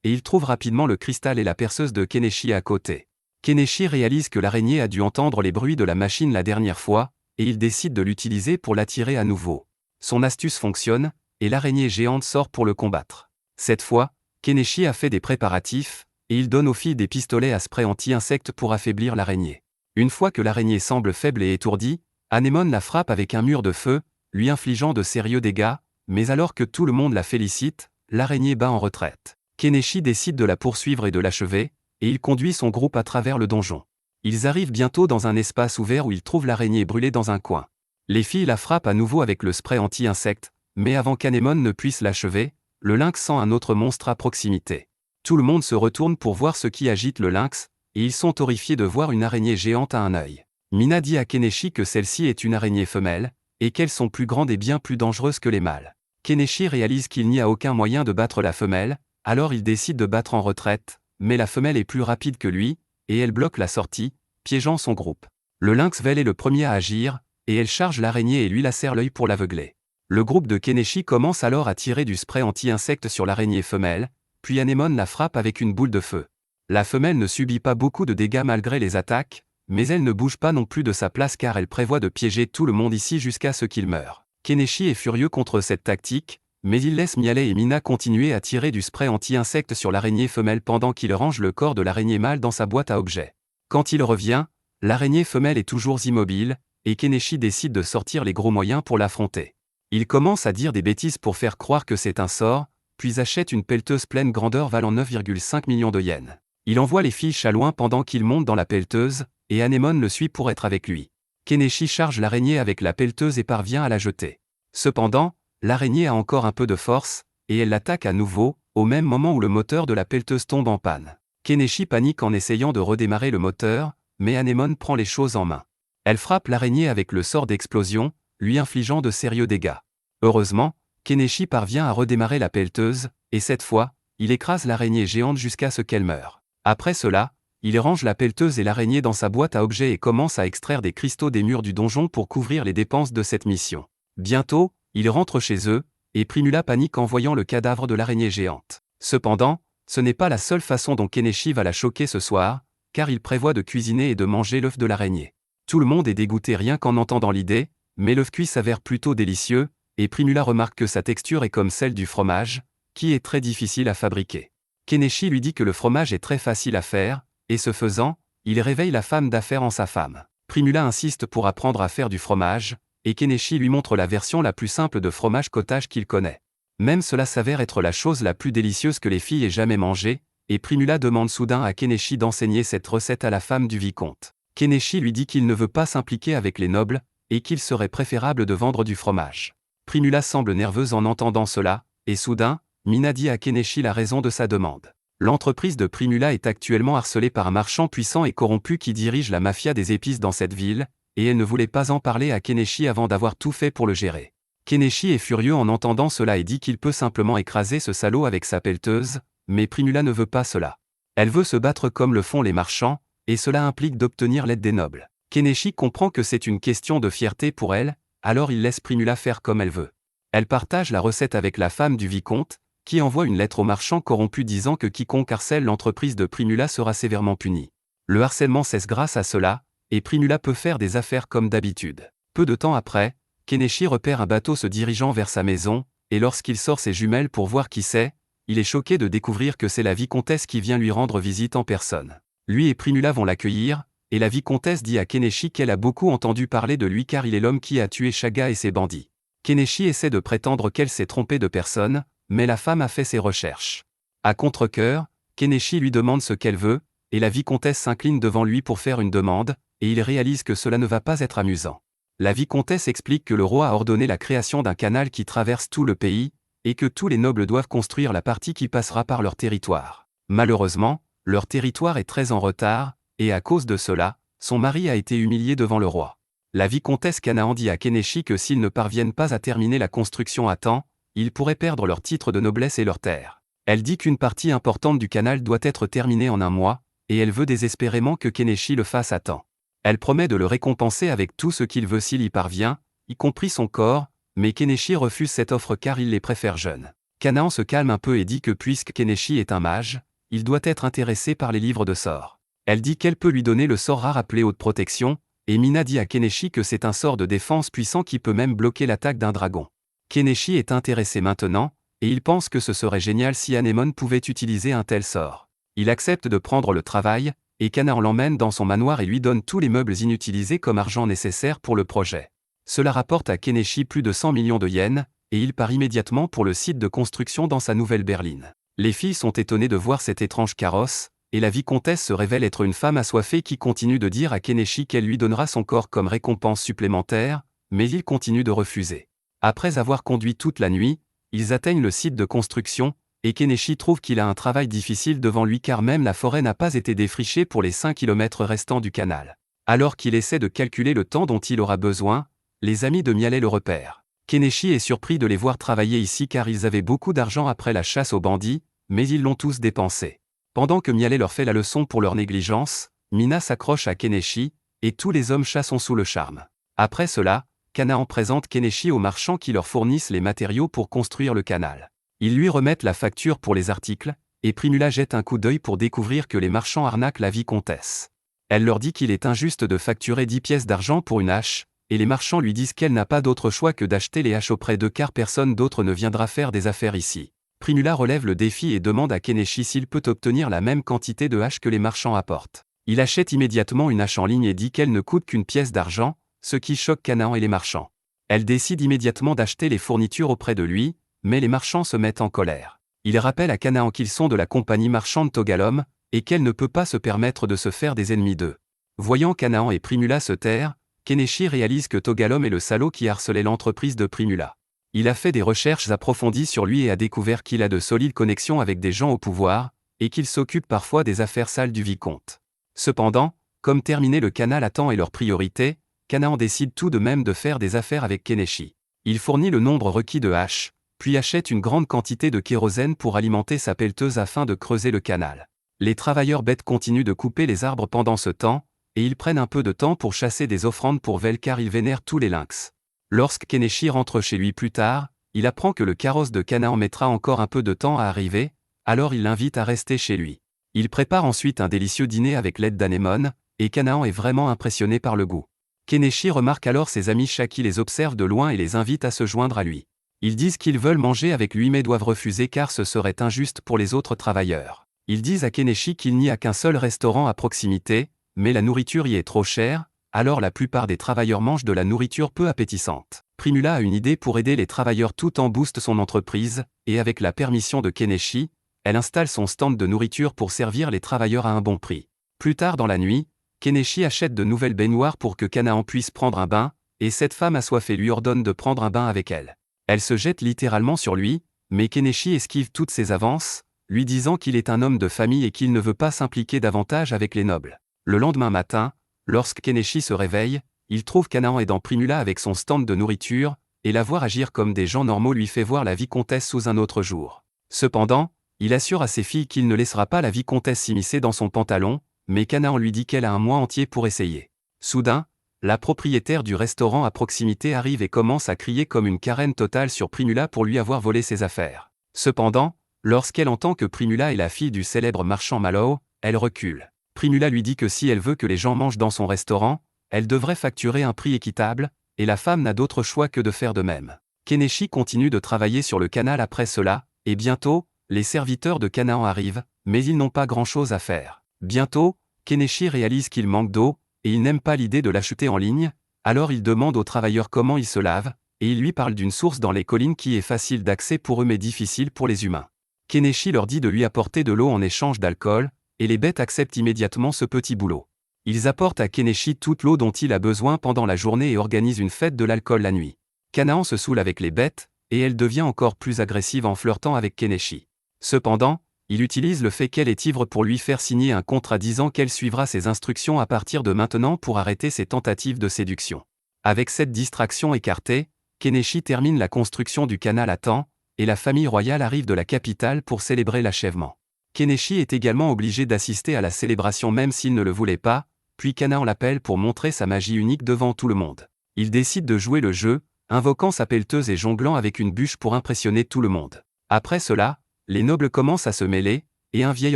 Speaker 1: et il trouve rapidement le cristal et la perceuse de Keneshi à côté. Keneshi réalise que l'araignée a dû entendre les bruits de la machine la dernière fois, et il décide de l'utiliser pour l'attirer à nouveau. Son astuce fonctionne, et l'araignée géante sort pour le combattre. Cette fois, Keneshi a fait des préparatifs, et il donne aux filles des pistolets à spray anti-insectes pour affaiblir l'araignée. Une fois que l'araignée semble faible et étourdie, Anémone la frappe avec un mur de feu, lui infligeant de sérieux dégâts, mais alors que tout le monde la félicite, l'araignée bat en retraite. Keneshi décide de la poursuivre et de l'achever, et il conduit son groupe à travers le donjon. Ils arrivent bientôt dans un espace ouvert où ils trouvent l'araignée brûlée dans un coin. Les filles la frappent à nouveau avec le spray anti-insectes, mais avant qu'Anémone ne puisse l'achever, le lynx sent un autre monstre à proximité. Tout le monde se retourne pour voir ce qui agite le lynx, et ils sont horrifiés de voir une araignée géante à un œil. Mina dit à Keneshi que celle-ci est une araignée femelle, et qu'elles sont plus grandes et bien plus dangereuses que les mâles. Keneshi réalise qu'il n'y a aucun moyen de battre la femelle, alors il décide de battre en retraite, mais la femelle est plus rapide que lui, et elle bloque la sortie, piégeant son groupe. Le lynx Vel est le premier à agir, et elle charge l'araignée et lui lacère l'œil pour l'aveugler. Le groupe de Keneshi commence alors à tirer du spray anti-insectes sur l'araignée femelle, puis Anémone la frappe avec une boule de feu. La femelle ne subit pas beaucoup de dégâts malgré les attaques, mais elle ne bouge pas non plus de sa place car elle prévoit de piéger tout le monde ici jusqu'à ce qu'il meure. Keneshi est furieux contre cette tactique, mais il laisse Mialet et Mina continuer à tirer du spray anti-insectes sur l'araignée femelle pendant qu'il range le corps de l'araignée mâle dans sa boîte à objets. Quand il revient, l'araignée femelle est toujours immobile, et Keneshi décide de sortir les gros moyens pour l'affronter. Il commence à dire des bêtises pour faire croire que c'est un sort, puis achète une pelleteuse pleine grandeur valant 9,5 millions de yens. Il envoie les filles loin pendant qu'il monte dans la pelleteuse, et Anémone le suit pour être avec lui. Keneshi charge l'araignée avec la pelleteuse et parvient à la jeter. Cependant, l'araignée a encore un peu de force, et elle l'attaque à nouveau, au même moment où le moteur de la pelleteuse tombe en panne. Keneshi panique en essayant de redémarrer le moteur, mais Anémone prend les choses en main. Elle frappe l'araignée avec le sort d'explosion, lui infligeant de sérieux dégâts. Heureusement, Keneshi parvient à redémarrer la pelleteuse, et cette fois, il écrase l'araignée géante jusqu'à ce qu'elle meure. Après cela, il range la pelleteuse et l'araignée dans sa boîte à objets et commence à extraire des cristaux des murs du donjon pour couvrir les dépenses de cette mission. Bientôt, ils rentrent chez eux, et Primula panique en voyant le cadavre de l'araignée géante. Cependant, ce n'est pas la seule façon dont Keneshi va la choquer ce soir, car il prévoit de cuisiner et de manger l'œuf de l'araignée. Tout le monde est dégoûté rien qu'en entendant l'idée, mais l'œuf cuit s'avère plutôt délicieux, et Primula remarque que sa texture est comme celle du fromage, qui est très difficile à fabriquer. Keneshi lui dit que le fromage est très facile à faire, et ce faisant, il réveille la femme d'affaires en sa femme. Primula insiste pour apprendre à faire du fromage, et Keneshi lui montre la version la plus simple de fromage cottage qu'il connaît. Même cela s'avère être la chose la plus délicieuse que les filles aient jamais mangée, et Primula demande soudain à Keneshi d'enseigner cette recette à la femme du vicomte. Keneshi lui dit qu'il ne veut pas s'impliquer avec les nobles, et qu'il serait préférable de vendre du fromage. Primula semble nerveuse en entendant cela, et soudain, Mina dit à Keneshi la raison de sa demande. L'entreprise de Primula est actuellement harcelée par un marchand puissant et corrompu qui dirige la mafia des épices dans cette ville, et elle ne voulait pas en parler à Keneshi avant d'avoir tout fait pour le gérer. Keneshi est furieux en entendant cela et dit qu'il peut simplement écraser ce salaud avec sa pelleteuse, mais Primula ne veut pas cela. Elle veut se battre comme le font les marchands, et cela implique d'obtenir l'aide des nobles. Keneshi comprend que c'est une question de fierté pour elle, alors il laisse Primula faire comme elle veut. Elle partage la recette avec la femme du vicomte, qui envoie une lettre au marchand corrompu disant que quiconque harcèle l'entreprise de Primula sera sévèrement puni. Le harcèlement cesse grâce à cela, et Primula peut faire des affaires comme d'habitude. Peu de temps après, Keneshi repère un bateau se dirigeant vers sa maison, et lorsqu'il sort ses jumelles pour voir qui c'est, il est choqué de découvrir que c'est la vicomtesse qui vient lui rendre visite en personne. Lui et Primula vont l'accueillir, et la vicomtesse dit à Keneshi qu'elle a beaucoup entendu parler de lui car il est l'homme qui a tué Shaga et ses bandits. Keneshi essaie de prétendre qu'elle s'est trompée de personne, mais la femme a fait ses recherches. À contre-cœur, Keneshi lui demande ce qu'elle veut, et la vicomtesse s'incline devant lui pour faire une demande, et il réalise que cela ne va pas être amusant. La vicomtesse explique que le roi a ordonné la création d'un canal qui traverse tout le pays, et que tous les nobles doivent construire la partie qui passera par leur territoire. Malheureusement, leur territoire est très en retard, et à cause de cela, son mari a été humilié devant le roi. La vicomtesse Canaan dit à Keneshi que s'ils ne parviennent pas à terminer la construction à temps, ils pourraient perdre leur titre de noblesse et leurs terres. Elle dit qu'une partie importante du canal doit être terminée en un mois, et elle veut désespérément que Keneshi le fasse à temps. Elle promet de le récompenser avec tout ce qu'il veut s'il y parvient, y compris son corps, mais Keneshi refuse cette offre car il les préfère jeunes. Canaan se calme un peu et dit que puisque Keneshi est un mage, il doit être intéressé par les livres de sorts. Elle dit qu'elle peut lui donner le sort rare appelé haute protection, et Mina dit à Keneshi que c'est un sort de défense puissant qui peut même bloquer l'attaque d'un dragon. Keneshi est intéressé maintenant, et il pense que ce serait génial si Anémone pouvait utiliser un tel sort. Il accepte de prendre le travail, et Canaan l'emmène dans son manoir et lui donne tous les meubles inutilisés comme argent nécessaire pour le projet. Cela rapporte à Keneshi plus de 100 millions de yens, et il part immédiatement pour le site de construction dans sa nouvelle berline. Les filles sont étonnées de voir cet étrange carrosse, et la vicomtesse se révèle être une femme assoiffée qui continue de dire à Keneshi qu'elle lui donnera son corps comme récompense supplémentaire, mais il continue de refuser. Après avoir conduit toute la nuit, ils atteignent le site de construction, et Keneshi trouve qu'il a un travail difficile devant lui car même la forêt n'a pas été défrichée pour les 5 km restants du canal. Alors qu'il essaie de calculer le temps dont il aura besoin, les amis de Mialet le repèrent. Keneshi est surpris de les voir travailler ici car ils avaient beaucoup d'argent après la chasse aux bandits, mais ils l'ont tous dépensé. Pendant que Mialet leur fait la leçon pour leur négligence, Mina s'accroche à Keneshi, et tous les hommes chats sont sous le charme. Après cela, Canaan présente Keneshi aux marchands qui leur fournissent les matériaux pour construire le canal. Ils lui remettent la facture pour les articles, et Primula jette un coup d'œil pour découvrir que les marchands arnaquent la vicomtesse. Elle leur dit qu'il est injuste de facturer 10 pièces d'argent pour une hache, et les marchands lui disent qu'elle n'a pas d'autre choix que d'acheter les haches auprès d'eux car personne d'autre ne viendra faire des affaires ici. Primula relève le défi et demande à Keneshi s'il peut obtenir la même quantité de haches que les marchands apportent. Il achète immédiatement une hache en ligne et dit qu'elle ne coûte qu'une pièce d'argent, ce qui choque Canaan et les marchands. Elle décide immédiatement d'acheter les fournitures auprès de lui, mais les marchands se mettent en colère. Il rappelle à Canaan qu'ils sont de la compagnie marchande Togalom, et qu'elle ne peut pas se permettre de se faire des ennemis d'eux. Voyant Canaan et Primula se taire, Keneshi réalise que Togalom est le salaud qui harcelait l'entreprise de Primula. Il a fait des recherches approfondies sur lui et a découvert qu'il a de solides connexions avec des gens au pouvoir, et qu'il s'occupe parfois des affaires sales du vicomte. Cependant, comme terminer le canal à temps est leur priorité, Canaan décide tout de même de faire des affaires avec Keneshi. Il fournit le nombre requis de haches, puis achète une grande quantité de kérosène pour alimenter sa pelleteuse afin de creuser le canal. Les travailleurs bêtes continuent de couper les arbres pendant ce temps, et ils prennent un peu de temps pour chasser des offrandes pour Vel car ils vénèrent tous les lynx. Lorsque Keneshi rentre chez lui plus tard, il apprend que le carrosse de Canaan mettra encore un peu de temps à arriver, alors il l'invite à rester chez lui. Il prépare ensuite un délicieux dîner avec l'aide d'Anémone, et Canaan est vraiment impressionné par le goût. Keneshi remarque alors ses amis chats qui les observent de loin et les invite à se joindre à lui. Ils disent qu'ils veulent manger avec lui mais doivent refuser car ce serait injuste pour les autres travailleurs. Ils disent à Keneshi qu'il n'y a qu'un seul restaurant à proximité, mais la nourriture y est trop chère, alors la plupart des travailleurs mangent de la nourriture peu appétissante. Primula a une idée pour aider les travailleurs tout en booste son entreprise, et avec la permission de Keneshi, elle installe son stand de nourriture pour servir les travailleurs à un bon prix. Plus tard dans la nuit, Keneshi achète de nouvelles baignoires pour que Canaan puisse prendre un bain, et cette femme assoiffée lui ordonne de prendre un bain avec elle. Elle se jette littéralement sur lui, mais Keneshi esquive toutes ses avances, lui disant qu'il est un homme de famille et qu'il ne veut pas s'impliquer davantage avec les nobles. Le lendemain matin, lorsque Keneshi se réveille, Il trouve Canaan aidant Primula avec son stand de nourriture, et la voir agir comme des gens normaux lui fait voir la vicomtesse sous un autre jour. Cependant, il assure à ses filles qu'il ne laissera pas la vicomtesse s'immiscer dans son pantalon, mais Canaan lui dit qu'elle a un mois entier pour essayer. Soudain, la propriétaire du restaurant à proximité arrive et commence à crier comme une carène totale sur Primula pour lui avoir volé ses affaires. Cependant, lorsqu'elle entend que Primula est la fille du célèbre marchand Mallow, elle recule. Primula lui dit que si elle veut que les gens mangent dans son restaurant, elle devrait facturer un prix équitable, et la femme n'a d'autre choix que de faire de même. Kenichi continue de travailler sur le canal après cela, et bientôt, les serviteurs de Canaan arrivent, mais ils n'ont pas grand-chose à faire. Bientôt, Kenichi réalise qu'il manque d'eau, et il n'aime pas l'idée de l'acheter en ligne, alors il demande aux travailleurs comment ils se lavent, et il lui parle d'une source dans les collines qui est facile d'accès pour eux mais difficile pour les humains. Kenichi leur dit de lui apporter de l'eau en échange d'alcool, et les bêtes acceptent immédiatement ce petit boulot. Ils apportent à Kenichi toute l'eau dont il a besoin pendant la journée et organisent une fête de l'alcool la nuit. Canaan se saoule avec les bêtes, et elle devient encore plus agressive en flirtant avec Kenichi. Cependant, il utilise le fait qu'elle est ivre pour lui faire signer un contrat disant qu'elle suivra ses instructions à partir de maintenant pour arrêter ses tentatives de séduction. Avec cette distraction écartée, Kenichi termine la construction du canal à temps, et la famille royale arrive de la capitale pour célébrer l'achèvement. Kenichi est également obligé d'assister à la célébration même s'il ne le voulait pas, puis Canaan l'appelle pour montrer sa magie unique devant tout le monde. Il décide de jouer le jeu, invoquant sa pelleteuse et jonglant avec une bûche pour impressionner tout le monde. Après cela, les nobles commencent à se mêler, et un vieil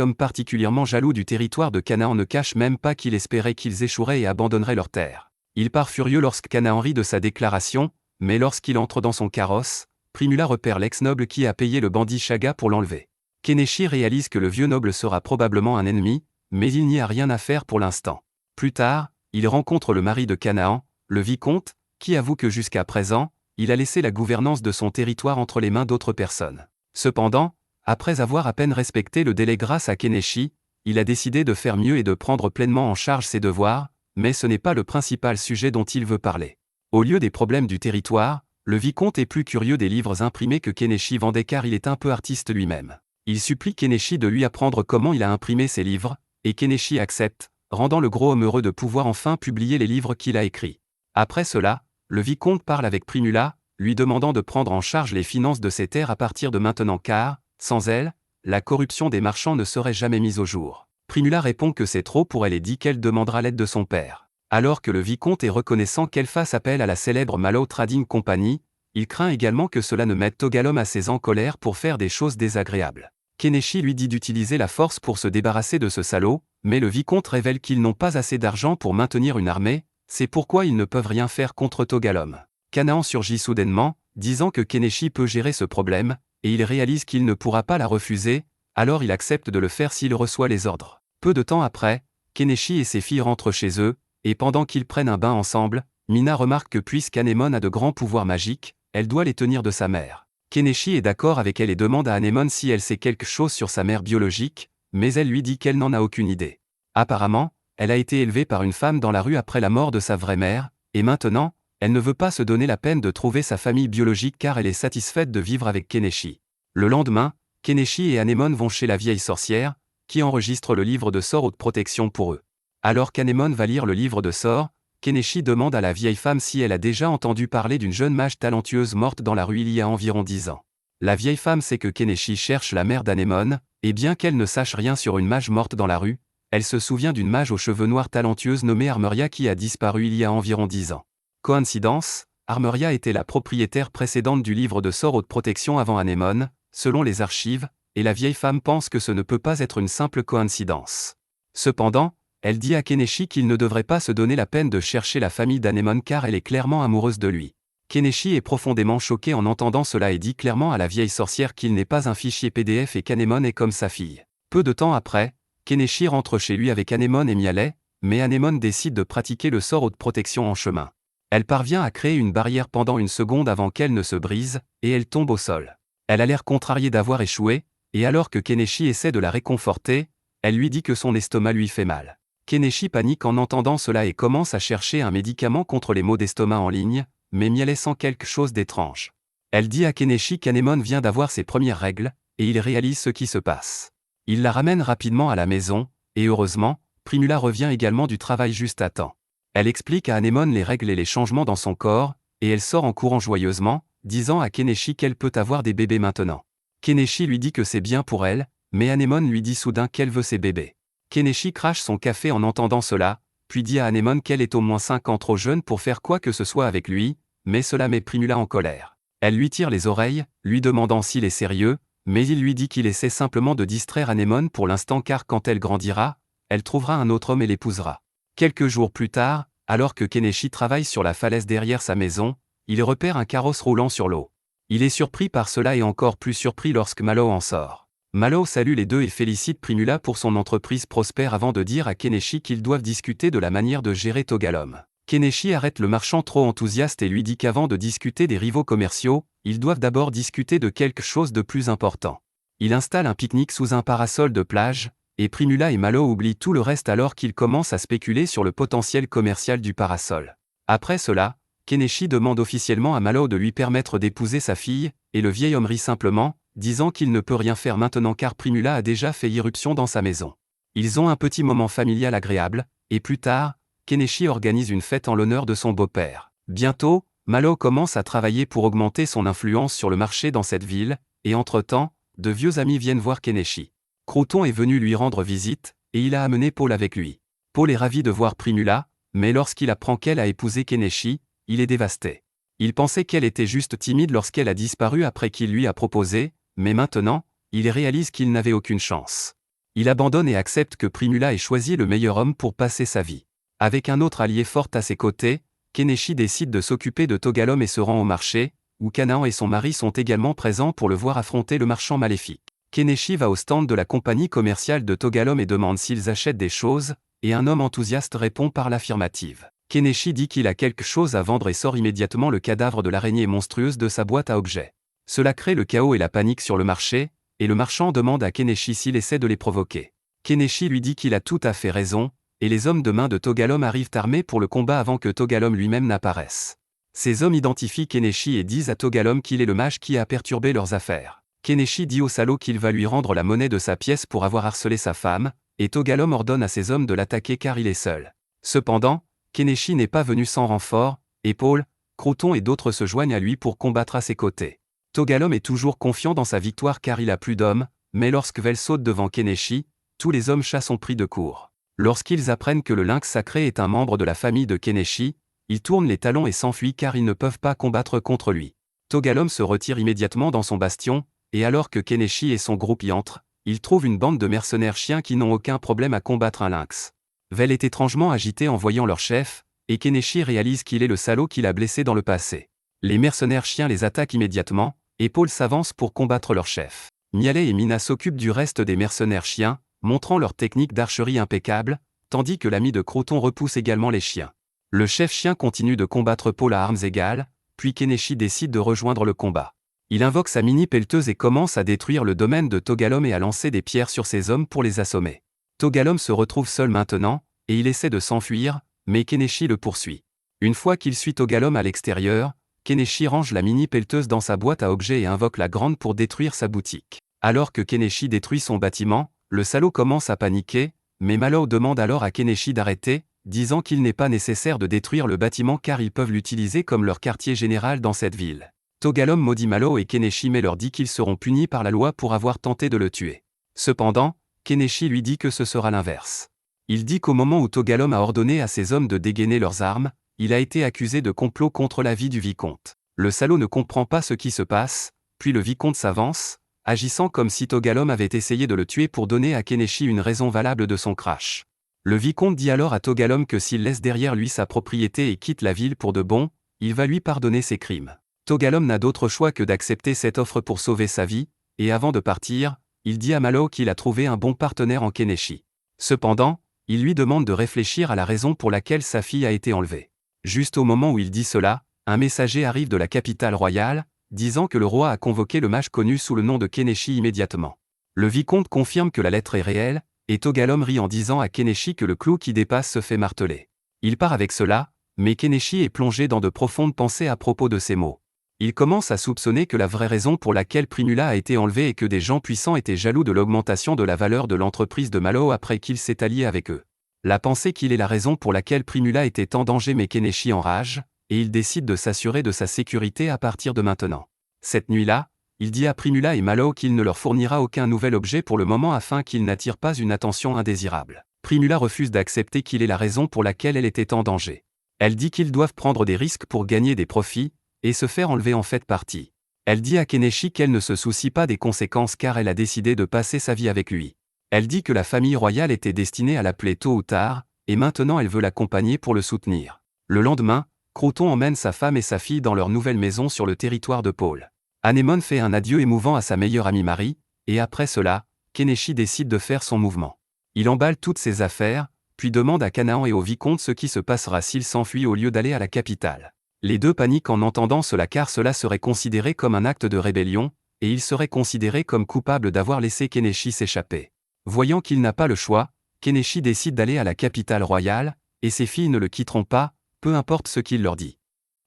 Speaker 1: homme particulièrement jaloux du territoire de Canaan ne cache même pas qu'il espérait qu'ils échoueraient et abandonneraient leur terre. Il part furieux lorsque Canaan rit de sa déclaration, mais lorsqu'il entre dans son carrosse, Primula repère l'ex-noble qui a payé le bandit Chaga pour l'enlever. Kenichi réalise que le vieux noble sera probablement un ennemi, mais il n'y a rien à faire pour l'instant. Plus tard, il rencontre le mari de Canaan, le vicomte, qui avoue que jusqu'à présent, il a laissé la gouvernance de son territoire entre les mains d'autres personnes. Cependant, après avoir à peine respecté le délai grâce à Kenichi, il a décidé de faire mieux et de prendre pleinement en charge ses devoirs, mais ce n'est pas le principal sujet dont il veut parler. Au lieu des problèmes du territoire, le vicomte est plus curieux des livres imprimés que Kenichi vendait car il est un peu artiste lui-même. Il supplie Kenichi de lui apprendre comment il a imprimé ses livres, et Kenichi accepte, rendant le gros homme heureux de pouvoir enfin publier les livres qu'il a écrits. Après cela, le vicomte parle avec Primula, lui demandant de prendre en charge les finances de ses terres à partir de maintenant car, sans elle, la corruption des marchands ne serait jamais mise au jour. Primula répond que c'est trop pour elle et dit qu'elle demandera l'aide de son père. Alors que le vicomte est reconnaissant qu'elle fasse appel à la célèbre Mallow Trading Company, il craint également que cela ne mette Togalom assez en colère pour faire des choses désagréables. Kenichi lui dit d'utiliser la force pour se débarrasser de ce salaud, mais le vicomte révèle qu'ils n'ont pas assez d'argent pour maintenir une armée, c'est pourquoi ils ne peuvent rien faire contre Togalom. Canaan surgit soudainement, disant que Kenichi peut gérer ce problème, et il réalise qu'il ne pourra pas la refuser, alors il accepte de le faire s'il reçoit les ordres. Peu de temps après, Kenichi et ses filles rentrent chez eux, et pendant qu'ils prennent un bain ensemble, Mina remarque que puisqu'Anémone a de grands pouvoirs magiques, elle doit les tenir de sa mère. Kenichi est d'accord avec elle et demande à Anémone si elle sait quelque chose sur sa mère biologique, mais elle lui dit qu'elle n'en a aucune idée. Apparemment, elle a été élevée par une femme dans la rue après la mort de sa vraie mère, et maintenant, elle ne veut pas se donner la peine de trouver sa famille biologique car elle est satisfaite de vivre avec Kenichi. Le lendemain, Kenichi et Anémone vont chez la vieille sorcière, qui enregistre le livre de sorts haute protection pour eux. Alors qu'Anémone va lire le livre de sorts, Kenichi demande à la vieille femme si elle a déjà entendu parler d'une jeune mage talentueuse morte dans la rue il y a environ 10 ans. La vieille femme sait que Kenichi cherche la mère d'Anémone, et bien qu'elle ne sache rien sur une mage morte dans la rue, elle se souvient d'une mage aux cheveux noirs talentueuse nommée Armeria qui a disparu il y a environ 10 ans. Coïncidence, Armeria était la propriétaire précédente du livre de sorts haute protection avant Anémone, selon les archives, et la vieille femme pense que ce ne peut pas être une simple coïncidence. Cependant, elle dit à Kenichi qu'il ne devrait pas se donner la peine de chercher la famille d'Anémone car elle est clairement amoureuse de lui. Kenichi est profondément choqué en entendant cela et dit clairement à la vieille sorcière qu'il n'est pas un fichier PDF et qu'Anémone est comme sa fille. Peu de temps après, Kenichi rentre chez lui avec Anémone et Mialet, mais Anémone décide de pratiquer le sort haute protection en chemin. Elle parvient à créer une barrière pendant une seconde avant qu'elle ne se brise, et elle tombe au sol. Elle a l'air contrariée d'avoir échoué, et alors que Kenichi essaie de la réconforter, elle lui dit que son estomac lui fait mal. Kenichi panique en entendant cela et commence à chercher un médicament contre les maux d'estomac en ligne, mais Mialet sent quelque chose d'étrange. Elle dit à Kenichi qu'Anémone vient d'avoir ses premières règles, et il réalise ce qui se passe. Il la ramène rapidement à la maison, et heureusement, Primula revient également du travail juste à temps. Elle explique à Anémone les règles et les changements dans son corps, et elle sort en courant joyeusement, disant à Keneshi qu'elle peut avoir des bébés maintenant. Keneshi lui dit que c'est bien pour elle, mais Anémone lui dit soudain qu'elle veut ses bébés. Keneshi crache son café en entendant cela, puis dit à Anémone qu'elle est au moins 5 ans trop jeune pour faire quoi que ce soit avec lui, mais cela met Primula en colère. Elle lui tire les oreilles, lui demandant s'il est sérieux, mais il lui dit qu'il essaie simplement de distraire Anémone pour l'instant car quand elle grandira, elle trouvera un autre homme et l'épousera. Quelques jours plus tard, alors que Keneshi travaille sur la falaise derrière sa maison, il repère un carrosse roulant sur l'eau. Il est surpris par cela et encore plus surpris lorsque Malo en sort. Malo salue les deux et félicite Primula pour son entreprise prospère avant de dire à Keneshi qu'ils doivent discuter de la manière de gérer Togalom. Keneshi arrête le marchand trop enthousiaste et lui dit qu'avant de discuter des rivaux commerciaux, ils doivent d'abord discuter de quelque chose de plus important. Il installe un pique-nique sous un parasol de plage, et Primula et Malo oublient tout le reste alors qu'ils commencent à spéculer sur le potentiel commercial du parasol. Après cela, Keneshi demande officiellement à Malo de lui permettre d'épouser sa fille, et le vieil homme rit simplement, disant qu'il ne peut rien faire maintenant car Primula a déjà fait irruption dans sa maison. Ils ont un petit moment familial agréable, et plus tard, Keneshi organise une fête en l'honneur de son beau-père. Bientôt, Malo commence à travailler pour augmenter son influence sur le marché dans cette ville, et entre-temps, de vieux amis viennent voir Keneshi. Crouton est venu lui rendre visite, et il a amené Paul avec lui. Paul est ravi de voir Primula, mais lorsqu'il apprend qu'elle a épousé Keneshi, il est dévasté. Il pensait qu'elle était juste timide lorsqu'elle a disparu après qu'il lui a proposé, mais maintenant, il réalise qu'il n'avait aucune chance. Il abandonne et accepte que Primula ait choisi le meilleur homme pour passer sa vie. Avec un autre allié fort à ses côtés, Keneshi décide de s'occuper de Togalom et se rend au marché, où Kanaan et son mari sont également présents pour le voir affronter le marchand maléfique. Keneshi va au stand de la compagnie commerciale de Togalom et demande s'ils achètent des choses, et un homme enthousiaste répond par l'affirmative. Keneshi dit qu'il a quelque chose à vendre et sort immédiatement le cadavre de l'araignée monstrueuse de sa boîte à objets. Cela crée le chaos et la panique sur le marché, et le marchand demande à Keneshi s'il essaie de les provoquer. Keneshi lui dit qu'il a tout à fait raison, et les hommes de main de Togalom arrivent armés pour le combat avant que Togalom lui-même n'apparaisse. Ces hommes identifient Keneshi et disent à Togalom qu'il est le mage qui a perturbé leurs affaires. Keneshi dit au salaud qu'il va lui rendre la monnaie de sa pièce pour avoir harcelé sa femme, et Togalom ordonne à ses hommes de l'attaquer car il est seul. Cependant, Keneshi n'est pas venu sans renfort, et Paul, Crouton et d'autres se joignent à lui pour combattre à ses côtés. Togalom est toujours confiant dans sa victoire car il a plus d'hommes, mais lorsque Vel saute devant Keneshi, tous les hommes chats sont pris de court. Lorsqu'ils apprennent que le lynx sacré est un membre de la famille de Keneshi, ils tournent les talons et s'enfuient car ils ne peuvent pas combattre contre lui. Togalom se retire immédiatement dans son bastion, et alors que Keneshi et son groupe y entrent, ils trouvent une bande de mercenaires chiens qui n'ont aucun problème à combattre un lynx. Vel est étrangement agité en voyant leur chef, et Keneshi réalise qu'il est le salaud qui l'a blessé dans le passé. Les mercenaires chiens les attaquent immédiatement, et Paul s'avance pour combattre leur chef. Mialet et Mina s'occupent du reste des mercenaires chiens, montrant leur technique d'archerie impeccable, tandis que l'ami de Crouton repousse également les chiens. Le chef chien continue de combattre Paul à armes égales, puis Keneshi décide de rejoindre le combat. Il invoque sa mini pelleteuse et commence à détruire le domaine de Togalom et à lancer des pierres sur ses hommes pour les assommer. Togalom se retrouve seul maintenant, et il essaie de s'enfuir, mais Keneshi le poursuit. Une fois qu'il suit Togalom à l'extérieur, Keneshi range la mini pelleteuse dans sa boîte à objets et invoque la grande pour détruire sa boutique. Alors que Keneshi détruit son bâtiment, le salaud commence à paniquer, mais Malo demande alors à Keneshi d'arrêter, disant qu'il n'est pas nécessaire de détruire le bâtiment car ils peuvent l'utiliser comme leur quartier général dans cette ville. Togalom maudit Malo et Keneshi mais leur dit qu'ils seront punis par la loi pour avoir tenté de le tuer. Cependant, Keneshi lui dit que ce sera l'inverse. Il dit qu'au moment où Togalom a ordonné à ses hommes de dégainer leurs armes, il a été accusé de complot contre la vie du vicomte. Le salaud ne comprend pas ce qui se passe, puis le vicomte s'avance, agissant comme si Togalom avait essayé de le tuer pour donner à Keneshi une raison valable de son crash. Le vicomte dit alors à Togalom que s'il laisse derrière lui sa propriété et quitte la ville pour de bon, il va lui pardonner ses crimes. Togalom n'a d'autre choix que d'accepter cette offre pour sauver sa vie, et avant de partir, il dit à Malo qu'il a trouvé un bon partenaire en Keneshi. Cependant, il lui demande de réfléchir à la raison pour laquelle sa fille a été enlevée. Juste au moment où il dit cela, un messager arrive de la capitale royale, disant que le roi a convoqué le mage connu sous le nom de Keneshi immédiatement. Le vicomte confirme que la lettre est réelle, et Togalom rit en disant à Keneshi que le clou qui dépasse se fait marteler. Il part avec cela, mais Keneshi est plongé dans de profondes pensées à propos de ces mots. Il commence à soupçonner que la vraie raison pour laquelle Primula a été enlevée est que des gens puissants étaient jaloux de l'augmentation de la valeur de l'entreprise de Malo après qu'il s'est allié avec eux. La pensée qu'il est la raison pour laquelle Primula était en danger met Kenichi en rage, et il décide de s'assurer de sa sécurité à partir de maintenant. Cette nuit-là, il dit à Primula et Malo qu'il ne leur fournira aucun nouvel objet pour le moment afin qu'ils n'attirent pas une attention indésirable. Primula refuse d'accepter qu'il est la raison pour laquelle elle était en danger. Elle dit qu'ils doivent prendre des risques pour gagner des profits, et se faire enlever en fait partie. Elle dit à Kenichi qu'elle ne se soucie pas des conséquences car elle a décidé de passer sa vie avec lui. Elle dit que la famille royale était destinée à l'appeler tôt ou tard, et maintenant elle veut l'accompagner pour le soutenir. Le lendemain, Croton emmène sa femme et sa fille dans leur nouvelle maison sur le territoire de Paul. Anémone fait un adieu émouvant à sa meilleure amie Marie, et après cela, Kenichi décide de faire son mouvement. Il emballe toutes ses affaires, puis demande à Canaan et au vicomte ce qui se passera s'il s'enfuit au lieu d'aller à la capitale. Les deux paniquent en entendant cela car cela serait considéré comme un acte de rébellion, et ils seraient considérés comme coupables d'avoir laissé Kenichi s'échapper. Voyant qu'il n'a pas le choix, Kenichi décide d'aller à la capitale royale, et ses filles ne le quitteront pas, peu importe ce qu'il leur dit.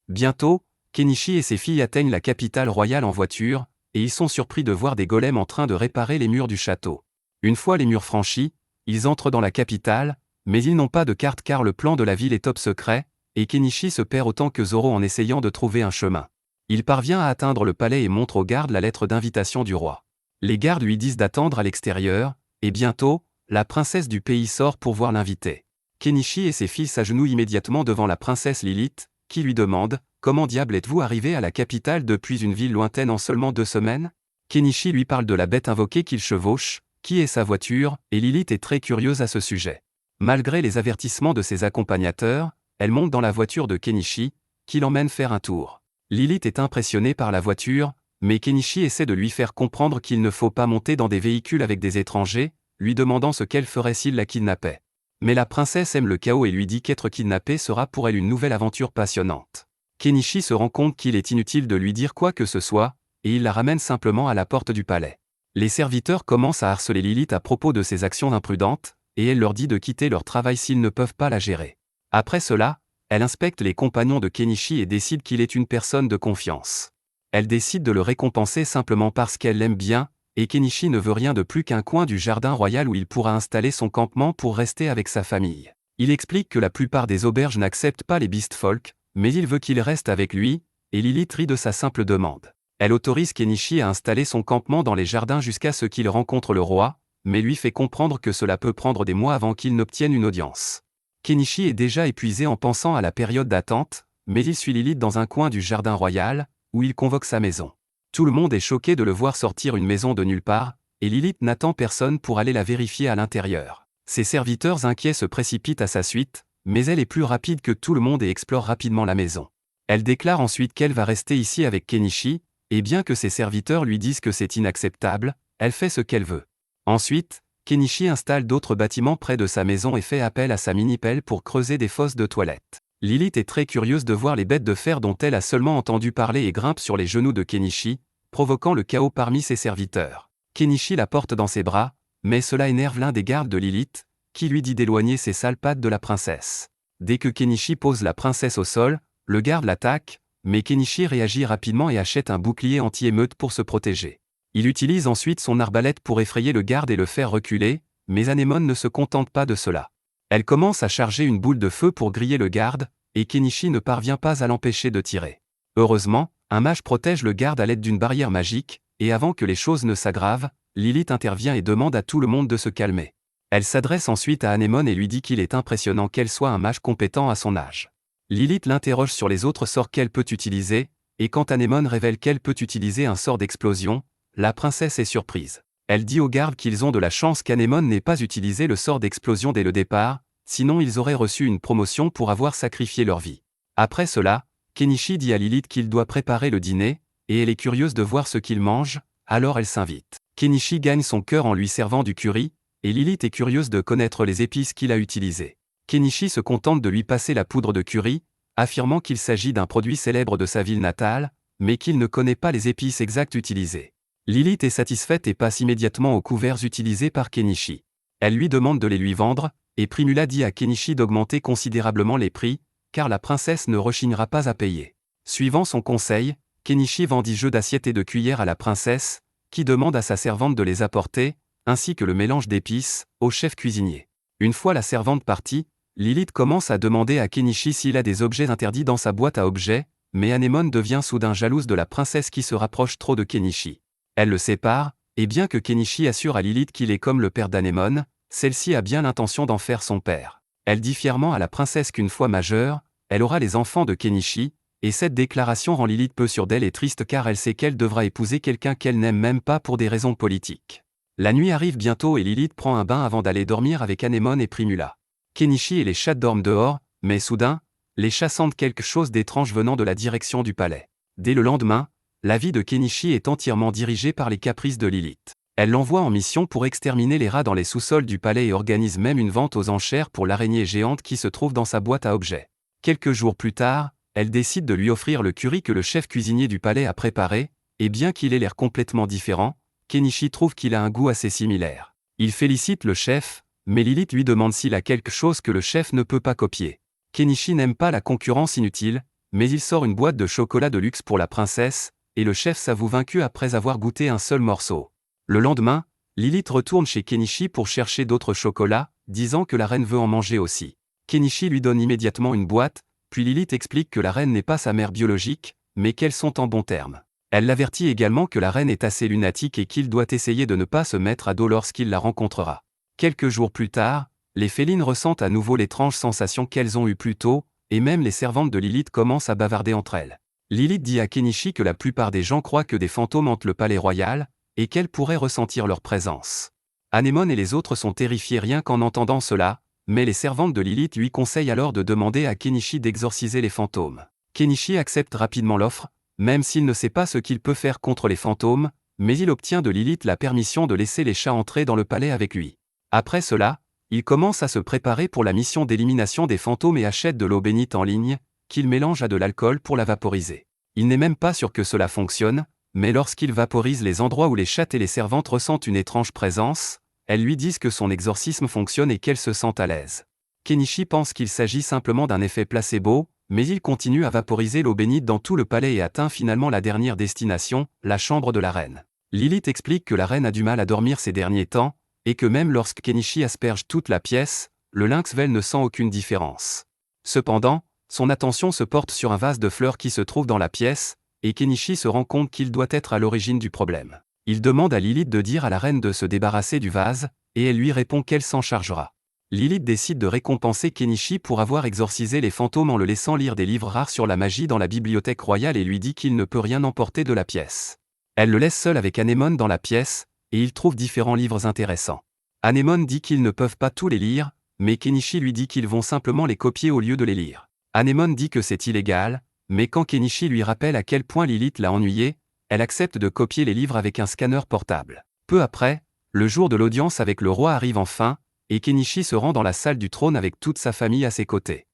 Speaker 1: Bientôt, Kenichi et ses filles atteignent la capitale royale en voiture, et ils sont surpris de voir des golems en train de réparer les murs du château. Une fois les murs franchis, ils entrent dans la capitale, mais ils n'ont pas de carte car le plan de la ville est top secret, et Kenichi se perd autant que Zoro en essayant de trouver un chemin. Il parvient à atteindre le palais et montre aux gardes la lettre d'invitation du roi. Les gardes lui disent d'attendre à l'extérieur, et bientôt, la princesse du pays sort pour voir l'invité. Kenichi et ses filles s'agenouillent immédiatement devant la princesse Lilith, qui lui demande « Comment diable êtes-vous arrivé à la capitale depuis une ville lointaine en seulement 2 semaines ?» Kenichi lui parle de la bête invoquée qu'il chevauche, qui est sa voiture, et Lilith est très curieuse à ce sujet. Malgré les avertissements de ses accompagnateurs, elle monte dans la voiture de Kenichi, qui l'emmène faire un tour. Lilith est impressionnée par la voiture, mais Kenichi essaie de lui faire comprendre qu'il ne faut pas monter dans des véhicules avec des étrangers, lui demandant ce qu'elle ferait s'il la kidnappait. Mais la princesse aime le chaos et lui dit qu'être kidnappée sera pour elle une nouvelle aventure passionnante. Kenichi se rend compte qu'il est inutile de lui dire quoi que ce soit, et il la ramène simplement à la porte du palais. Les serviteurs commencent à harceler Lilith à propos de ses actions imprudentes, et elle leur dit de quitter leur travail s'ils ne peuvent pas la gérer. Après cela, elle inspecte les compagnons de Kenichi et décide qu'il est une personne de confiance. Elle décide de le récompenser simplement parce qu'elle l'aime bien, et Kenichi ne veut rien de plus qu'un coin du jardin royal où il pourra installer son campement pour rester avec sa famille. Il explique que la plupart des auberges n'acceptent pas les beast folk, mais il veut qu'il reste avec lui, et Lilith rit de sa simple demande. Elle autorise Kenichi à installer son campement dans les jardins jusqu'à ce qu'il rencontre le roi, mais lui fait comprendre que cela peut prendre des mois avant qu'il n'obtienne une audience. Kenichi est déjà épuisé en pensant à la période d'attente, mais il suit Lilith dans un coin du jardin royal, où il convoque sa maison. Tout le monde est choqué de le voir sortir une maison de nulle part, et Lilith n'attend personne pour aller la vérifier à l'intérieur. Ses serviteurs inquiets se précipitent à sa suite, mais elle est plus rapide que tout le monde et explore rapidement la maison. Elle déclare ensuite qu'elle va rester ici avec Kenichi, et bien que ses serviteurs lui disent que c'est inacceptable, elle fait ce qu'elle veut. Ensuite, Kenichi installe d'autres bâtiments près de sa maison et fait appel à sa mini-pelle pour creuser des fosses de toilettes. Lilith est très curieuse de voir les bêtes de fer dont elle a seulement entendu parler et grimpe sur les genoux de Kenichi, provoquant le chaos parmi ses serviteurs. Kenichi la porte dans ses bras, mais cela énerve l'un des gardes de Lilith, qui lui dit d'éloigner ses sales pattes de la princesse. Dès que Kenichi pose la princesse au sol, le garde l'attaque, mais Kenichi réagit rapidement et achète un bouclier anti-émeute pour se protéger. Il utilise ensuite son arbalète pour effrayer le garde et le faire reculer, mais Anémone ne se contente pas de cela. Elle commence à charger une boule de feu pour griller le garde, et Kenichi ne parvient pas à l'empêcher de tirer. Heureusement, un mage protège le garde à l'aide d'une barrière magique, et avant que les choses ne s'aggravent, Lilith intervient et demande à tout le monde de se calmer. Elle s'adresse ensuite à Anémone et lui dit qu'il est impressionnant qu'elle soit un mage compétent à son âge. Lilith l'interroge sur les autres sorts qu'elle peut utiliser, et quand Anémone révèle qu'elle peut utiliser un sort d'explosion, la princesse est surprise. Elle dit aux gardes qu'ils ont de la chance qu'Anémone n'ait pas utilisé le sort d'explosion dès le départ, sinon ils auraient reçu une promotion pour avoir sacrifié leur vie. Après cela, Kenichi dit à Lilith qu'il doit préparer le dîner, et elle est curieuse de voir ce qu'il mange, alors elle s'invite. Kenichi gagne son cœur en lui servant du curry, et Lilith est curieuse de connaître les épices qu'il a utilisées. Kenichi se contente de lui passer la poudre de curry, affirmant qu'il s'agit d'un produit célèbre de sa ville natale, mais qu'il ne connaît pas les épices exactes utilisées. Lilith est satisfaite et passe immédiatement aux couverts utilisés par Kenichi. Elle lui demande de les lui vendre, et Primula dit à Kenichi d'augmenter considérablement les prix, car la princesse ne rechignera pas à payer. Suivant son conseil, Kenichi vendit jeux d'assiettes et de cuillères à la princesse, qui demande à sa servante de les apporter, ainsi que le mélange d'épices, au chef cuisinier. Une fois la servante partie, Lilith commence à demander à Kenichi s'il a des objets interdits dans sa boîte à objets, mais Anémone devient soudain jalouse de la princesse qui se rapproche trop de Kenichi. Elle le sépare, et bien que Kenichi assure à Lilith qu'il est comme le père d'Anémone, celle-ci a bien l'intention d'en faire son père. Elle dit fièrement à la princesse qu'une fois majeure, elle aura les enfants de Kenichi, et cette déclaration rend Lilith peu sûre d'elle et triste car elle sait qu'elle devra épouser quelqu'un qu'elle n'aime même pas pour des raisons politiques. La nuit arrive bientôt et Lilith prend un bain avant d'aller dormir avec Anémone et Primula. Kenichi et les chats dorment dehors, mais soudain, les chats sentent quelque chose d'étrange venant de la direction du palais. Dès le lendemain, la vie de Kenichi est entièrement dirigée par les caprices de Lilith. Elle l'envoie en mission pour exterminer les rats dans les sous-sols du palais et organise même une vente aux enchères pour l'araignée géante qui se trouve dans sa boîte à objets. Quelques jours plus tard, elle décide de lui offrir le curry que le chef cuisinier du palais a préparé, et bien qu'il ait l'air complètement différent, Kenichi trouve qu'il a un goût assez similaire. Il félicite le chef, mais Lilith lui demande s'il a quelque chose que le chef ne peut pas copier. Kenichi n'aime pas la concurrence inutile, mais il sort une boîte de chocolat de luxe pour la princesse, et le chef s'avoue vaincu après avoir goûté un seul morceau. Le lendemain, Lilith retourne chez Kenichi pour chercher d'autres chocolats, disant que la reine veut en manger aussi. Kenichi lui donne immédiatement une boîte, puis Lilith explique que la reine n'est pas sa mère biologique, mais qu'elles sont en bons termes. Elle l'avertit également que la reine est assez lunatique et qu'il doit essayer de ne pas se mettre à dos lorsqu'il la rencontrera. Quelques jours plus tard, les félines ressentent à nouveau l'étrange sensation qu'elles ont eue plus tôt, et même les servantes de Lilith commencent à bavarder entre elles. Lilith dit à Kenichi que la plupart des gens croient que des fantômes hantent le palais royal, et qu'elle pourrait ressentir leur présence. Anémone et les autres sont terrifiés rien qu'en entendant cela, mais les servantes de Lilith lui conseillent alors de demander à Kenichi d'exorciser les fantômes. Kenichi accepte rapidement l'offre, même s'il ne sait pas ce qu'il peut faire contre les fantômes, mais il obtient de Lilith la permission de laisser les chats entrer dans le palais avec lui. Après cela, il commence à se préparer pour la mission d'élimination des fantômes et achète de l'eau bénite en ligne, qu'il mélange à de l'alcool pour la vaporiser. Il n'est même pas sûr que cela fonctionne, mais lorsqu'il vaporise les endroits où les chattes et les servantes ressentent une étrange présence, elles lui disent que son exorcisme fonctionne et qu'elles se sentent à l'aise. Kenichi pense qu'il s'agit simplement d'un effet placebo, mais il continue à vaporiser l'eau bénite dans tout le palais et atteint finalement la dernière destination, la chambre de la reine. Lilith explique que la reine a du mal à dormir ces derniers temps, et que même lorsque Kenichi asperge toute la pièce, le lynx-vel ne sent aucune différence. Cependant, son attention se porte sur un vase de fleurs qui se trouve dans la pièce, et Kenichi se rend compte qu'il doit être à l'origine du problème. Il demande à Lilith de dire à la reine de se débarrasser du vase, et elle lui répond qu'elle s'en chargera. Lilith décide de récompenser Kenichi pour avoir exorcisé les fantômes en le laissant lire des livres rares sur la magie dans la bibliothèque royale et lui dit qu'il ne peut rien emporter de la pièce. Elle le laisse seul avec Anémone dans la pièce, et il trouve différents livres intéressants. Anémone dit qu'ils ne peuvent pas tous les lire, mais Kenichi lui dit qu'ils vont simplement les copier au lieu de les lire. Anémone dit que c'est illégal, mais quand Kenichi lui rappelle à quel point Lilith l'a ennuyé, elle accepte de copier les livres avec un scanner portable. Peu après, le jour de l'audience avec le roi arrive enfin, et Kenichi se rend dans la salle du trône avec toute sa famille à ses côtés.